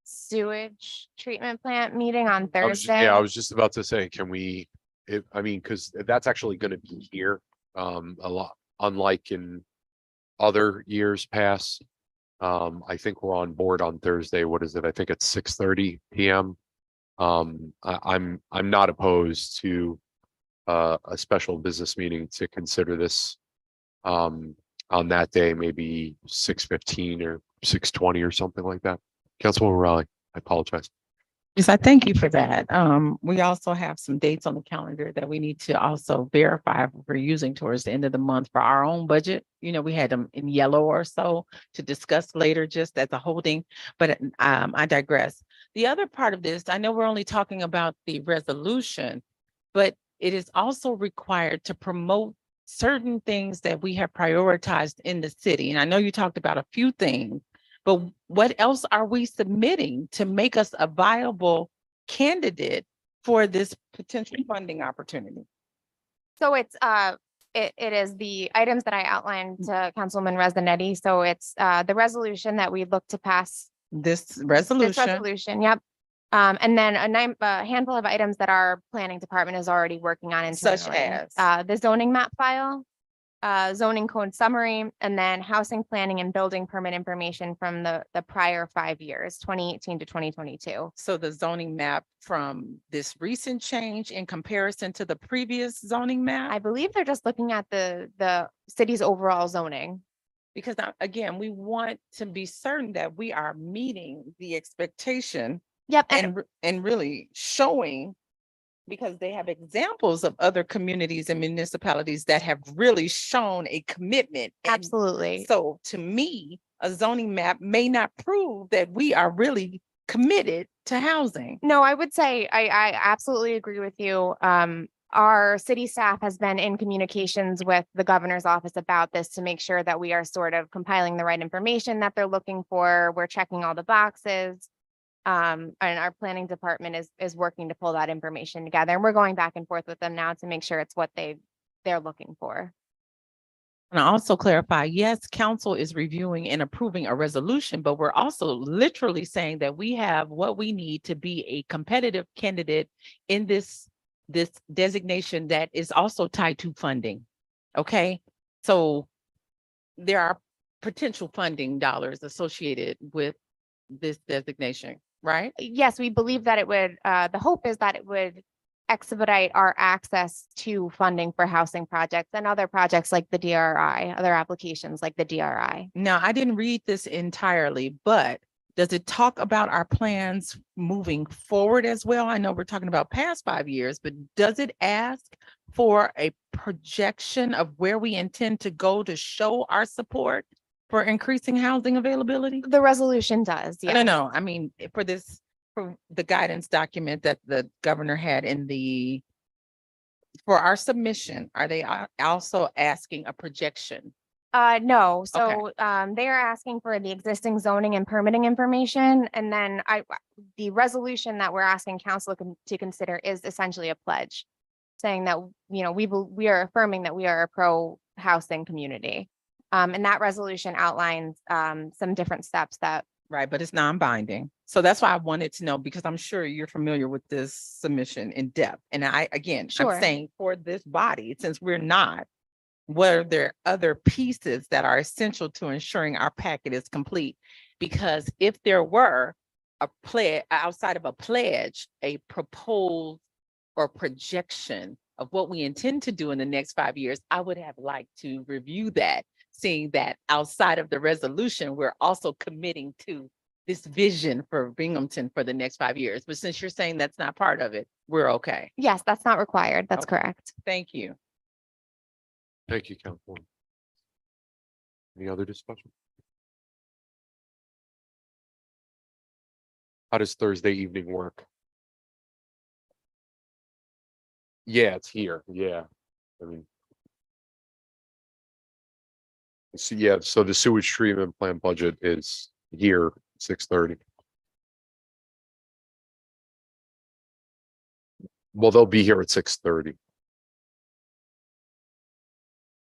sewage treatment plant meeting on Thursday. I was just about to say, can we, I mean, because that's actually going to be here a lot, unlike in other years past. I think we're on board on Thursday. What is it? I think it's 6:30 p.m. I'm not opposed to a special business meeting to consider this on that day, maybe 6:15 or 6:20 or something like that. Councilwoman Raleigh, I apologize. Yes, I thank you for that. We also have some dates on the calendar that we need to also verify if we're using towards the end of the month for our own budget. You know, we had them in yellow or so to discuss later, just as a holding, but I digress. The other part of this, I know we're only talking about the resolution, but it is also required to promote certain things that we have prioritized in the city. And I know you talked about a few things, but what else are we submitting to make us a viable candidate for this potential funding opportunity? So it's, it is the items that I outlined to Councilwoman Rezanetti. So it's, the resolution that we look to pass. This This resolution, resolution, yep. And then a handful of items that our planning department is already working on Such internally. as? The zoning map file, zoning code summary, and then housing planning and building permit information from the prior 5 years, 2018 to 2022. so the zoning map from this recent change in comparison to the previous zoning map? I believe they're just looking at the city's overall zoning. Because again, we want to be certain that we are meeting the expectation Yep, and really showing, because they have examples of other communities and municipalities that have really shown a commitment. And absolutely. so to me, a zoning map may not prove that we are really committed to housing. No, I would say I absolutely agree with you. Our city staff has been in communications with the governor's office about this to make sure that we are sort of compiling the right information that they're looking for. We're checking all the boxes. And our planning department is working to pull that information together. And we're going back and forth with them now to make sure it's what they're looking for. And I also clarify, yes, council is reviewing and approving a resolution, but we're also literally saying that we have what we need to be a competitive candidate in this designation that is also tied to funding. Okay, so there are potential funding dollars associated with this designation, right? Yes, we believe that it would, the hope is that it would expedite our access to funding for housing projects and other projects like the DRI, other applications like the DRI. Now, I didn't read this entirely, but does it talk about our plans moving forward as well? I know we're talking about past 5 years, but does it ask for a projection of where we intend to go to show our support for increasing housing availability? The resolution does, yeah. No, I mean, for the guidance document that the governor had for our submission, are they also asking a projection? No, so, they are asking for the existing zoning and permitting information, and then the resolution that we're asking council to consider is essentially a pledge, saying that, you know, we are affirming that we are a pro-housing community. And that resolution outlines, some different steps that. Right, but it's non-binding. So that's why I wanted to know, because I'm sure you're familiar with this submission in depth. And I'm Sure. saying for this body, since we're not, what are there other pieces that are essential to ensuring our packet is complete? Because if there were a pledge, outside of a pledge, a proposed or projection of what we intend to do in the next 5 years, I would have liked to review that, seeing that outside of the resolution, we're also committing to this vision for Binghamton for the next 5 years. But since you're saying that's not part of it, we're okay. Yes, that's not required. That's Okay. correct. Thank you. Thank you, Councilwoman. Any other discussion? How does Thursday evening work? Yeah, it's here. Yeah. I mean. So yeah, so the sewage treatment plant budget is here, 6:30. Well, they'll be here at 6:30.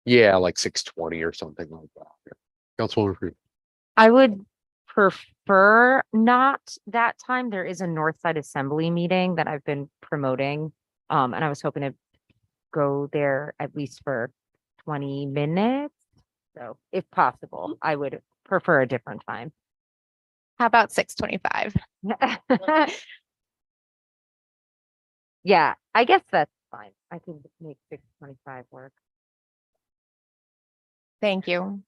Yeah, like 6:20 or something like that. Councilwoman Freeman. I would prefer not that time. There is a Northside Assembly meeting that I've been promoting. And I was hoping to go there at least for 20 minutes. So if possible, I would prefer a different time. How about 6:25? Yeah, I guess that's fine. I can make 6:25 work. Thank you.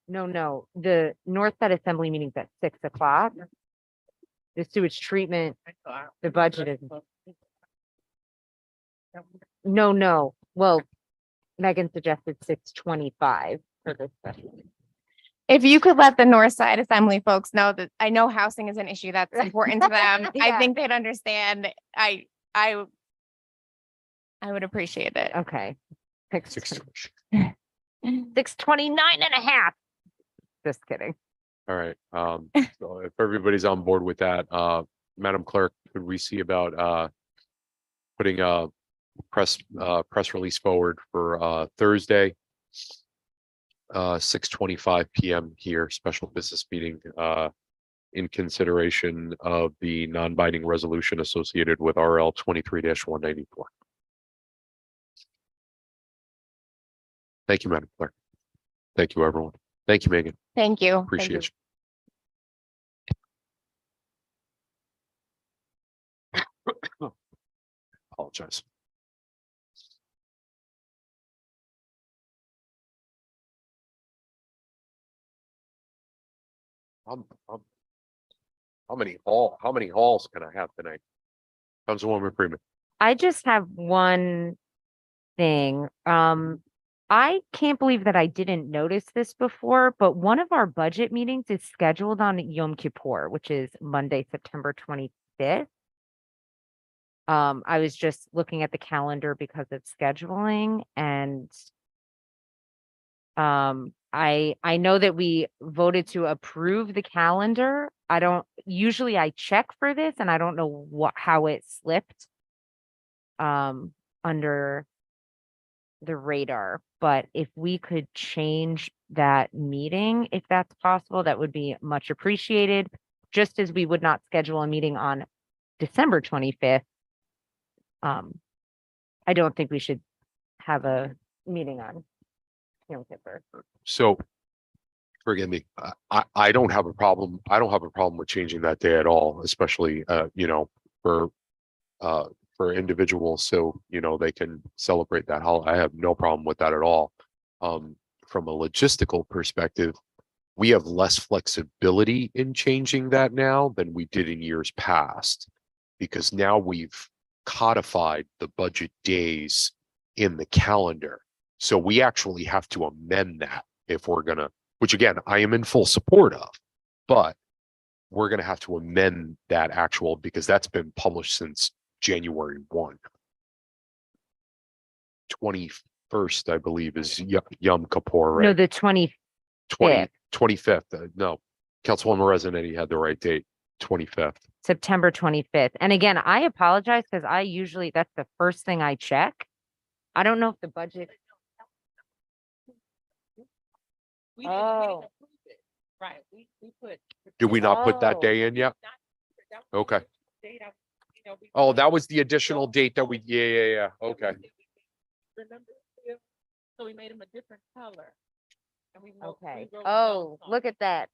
No, the North Side Assembly meeting's at 6 o'clock. The sewage treatment, the budget is. No, well, Megan suggested 6:25 for this session. If you could let the North Side Assembly folks know that I know housing is an issue that's important to them, I Yeah. think they'd understand. I would appreciate it. Okay. Six- 6:29 and a half. Just kidding. All right, so if everybody's on board with that, Madam Clerk, could we see about putting a press release forward for Thursday? 6:25 PM here, special business meeting in consideration of the non-binding resolution associated with RL 23-194. Thank you, Madam Clerk. Thank you, everyone. Thank you, Megan. Thank you. Thank Appreciate you. Apologize. How many halls can I have tonight? Councilwoman Freeman. I just have one thing. I can't believe that I didn't notice this before, but one of our budget meetings is scheduled on Yom Kippur, which is Monday, September 25th. I was just looking at the calendar because of scheduling and I know that we voted to approve the calendar. Usually I check for this and I don't know how it slipped under the radar, but if we could change that meeting, if that's possible, that would be much appreciated. Just as we would not schedule a meeting on December 25th. I don't think we should have a meeting on Yom Kippur. So forgive me, I don't have a problem. I don't have a problem with changing that day at all, especially, for individuals. So, they can celebrate that holiday. I have no problem with that at all. From a logistical perspective, we have less flexibility in changing that now than we did in years past, because now we've codified the budget days in the calendar. So we actually have to amend that if we're gonna, which again, I am in full support of, but we're gonna have to amend that actual, because that's been published since January 1. 21st, I believe, is Yom Kippur, right? No, the 25th. 25th. No, Councilwoman Resident had the right date, 25th. September 25th. And again, I apologize because that's the first thing I check. I don't know if the budget. Oh, Right, we put. Did we not put that Oh. day in yet? Okay. Oh, that was the additional date that we, yeah. Okay. Remember, so we made them a different color. And we okay. wrote Oh, notes on look at that.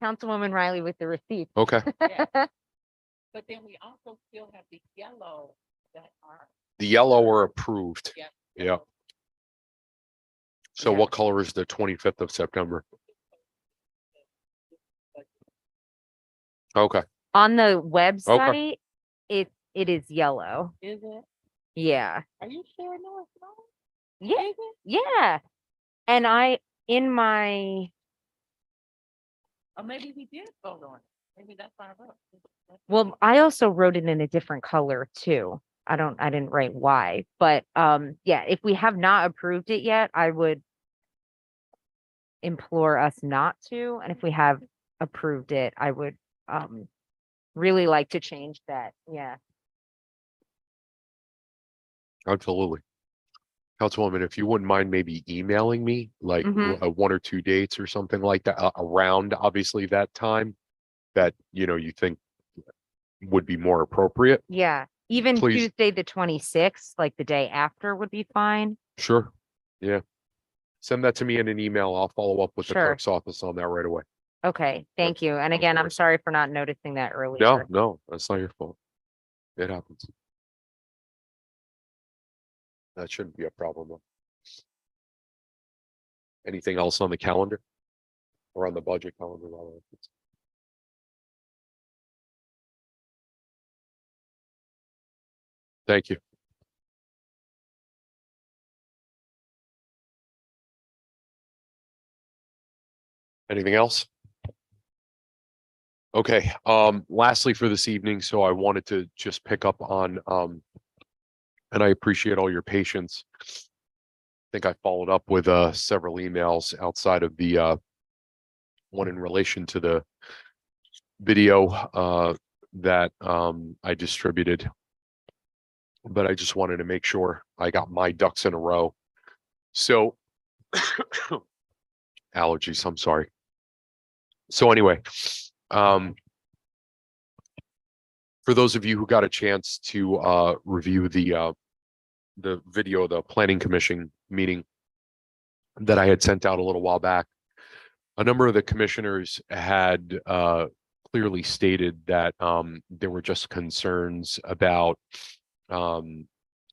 Councilwoman Riley with the receipt. Okay. But then we also still have the yellow that are. The yellow were approved. Yeah. Yeah. So Yeah. what color is the 25th of September? Okay. On the website, it is yellow. Is it? Yeah. Are you sure? No, it's not. Yeah. Is it? Yeah. And in my, Or maybe we did vote on it. Maybe that's our vote. well, I also wrote it in a different color too. I didn't write why, but yeah, if we have not approved it yet, I would implore us not to. And if we have approved it, I would really like to change that. Yeah. Absolutely. Councilwoman, if you wouldn't mind maybe emailing me like Mhm. 1 or 2 dates or something like that around obviously that time that, you think would be more appropriate. Yeah. Even Please. Tuesday, the 26th, like the day after would be fine. Sure. Yeah. Send that to me in an email. I'll follow up with the Sure. clerk's office on that right away. Okay, thank you. And of again, I'm course. sorry for not noticing that earlier. No, that's not your fault. It happens. That shouldn't be a problem. Anything else on the calendar? or on the budget calendar. Rather. Thank you. Anything else? Okay, lastly for this evening, so I wanted to just pick up on, and I appreciate all your patience. I think I followed up with several emails outside of the one in relation to the video that I distributed. But I just wanted to make sure I got my ducks in a row. So allergies, I'm sorry. So anyway, for those of you who got a chance to review the video of the Planning Commission meeting that I had sent out a little while back, a number of the commissioners had clearly stated that there were just concerns about the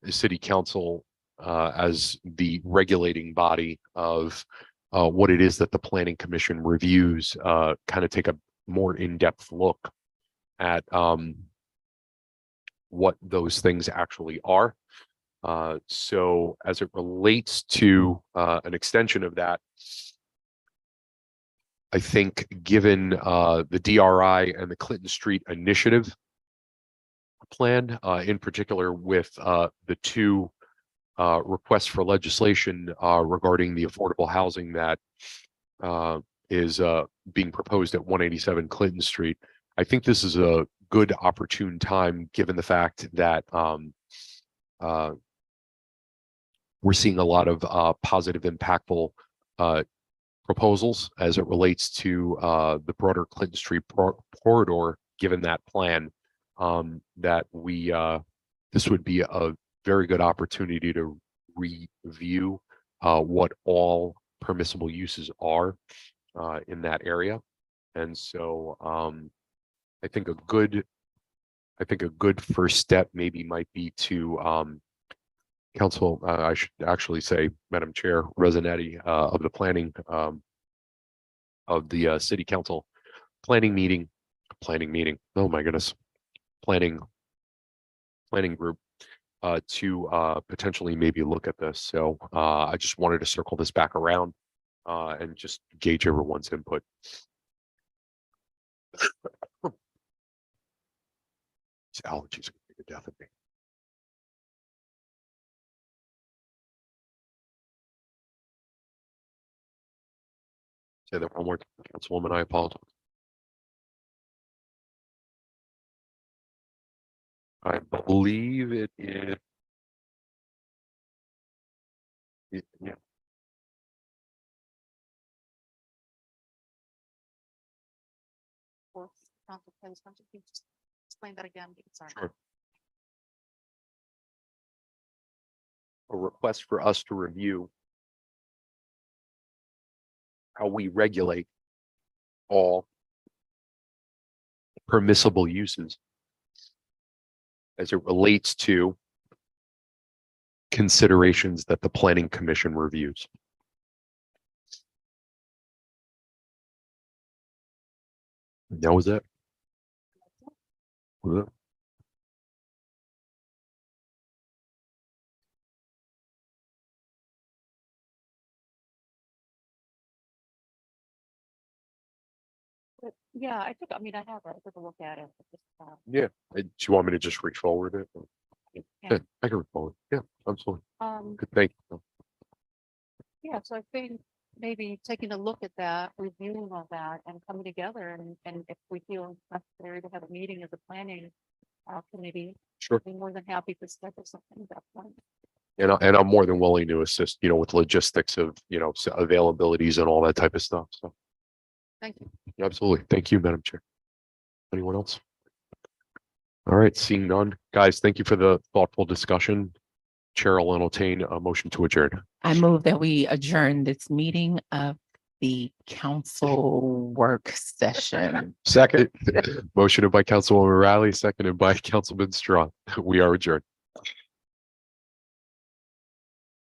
city council as the regulating body of what it is that the Planning Commission reviews, kind of take a more in-depth look at what those things actually are. So as it relates to an extension of that, I think given the DRI and the Clinton Street Initiative plan, in particular with the two requests for legislation regarding the affordable housing that is being proposed at 187 Clinton Street, I think this is a good opportune time, given the fact that we're seeing a lot of positive, impactful proposals as it relates to the broader Clinton Street corridor, given that plan, that we this would be a very good opportunity to review what all permissible uses are in that area. And so I think a good first step maybe might be to Council, I should actually say, Madam Chair Rossetti, of the planning of the City Council planning meeting. Oh my goodness, planning group to potentially maybe look at this. So I just wanted to circle this back around and just gauge everyone's input. These allergies are going to death of me. Say that one more time, Councilwoman. I apologize. I believe it is. Yeah. Explain that again. Sorry. Sure. A request for us to review how we regulate all permissible uses as it relates to considerations that the Planning Commission reviews. That was it. Was it? Yeah, I think, I mean, I have, I took a look at it. Yeah. Do you want me to just reach forward it? Yeah, I can reach forward. Yeah, absolutely. Good, thank you. Yeah, so I think maybe taking a look at that, reviewing all that and coming together and if we feel necessary to have a meeting as a planning committee, Sure. be more than happy to schedule something at that point. And I'm more than willing to assist, with logistics of, availabilities and all that type of stuff. So Thank you. absolutely. Thank you, Madam Chair. Anyone else? All right, seeing none. Guys, thank you for the thoughtful discussion. Chair will entertain a motion to adjourn. I move that we adjourn this meeting of the council work session. Second. Motion by Councilwoman Riley, seconded by Councilman Strawn. We are adjourned.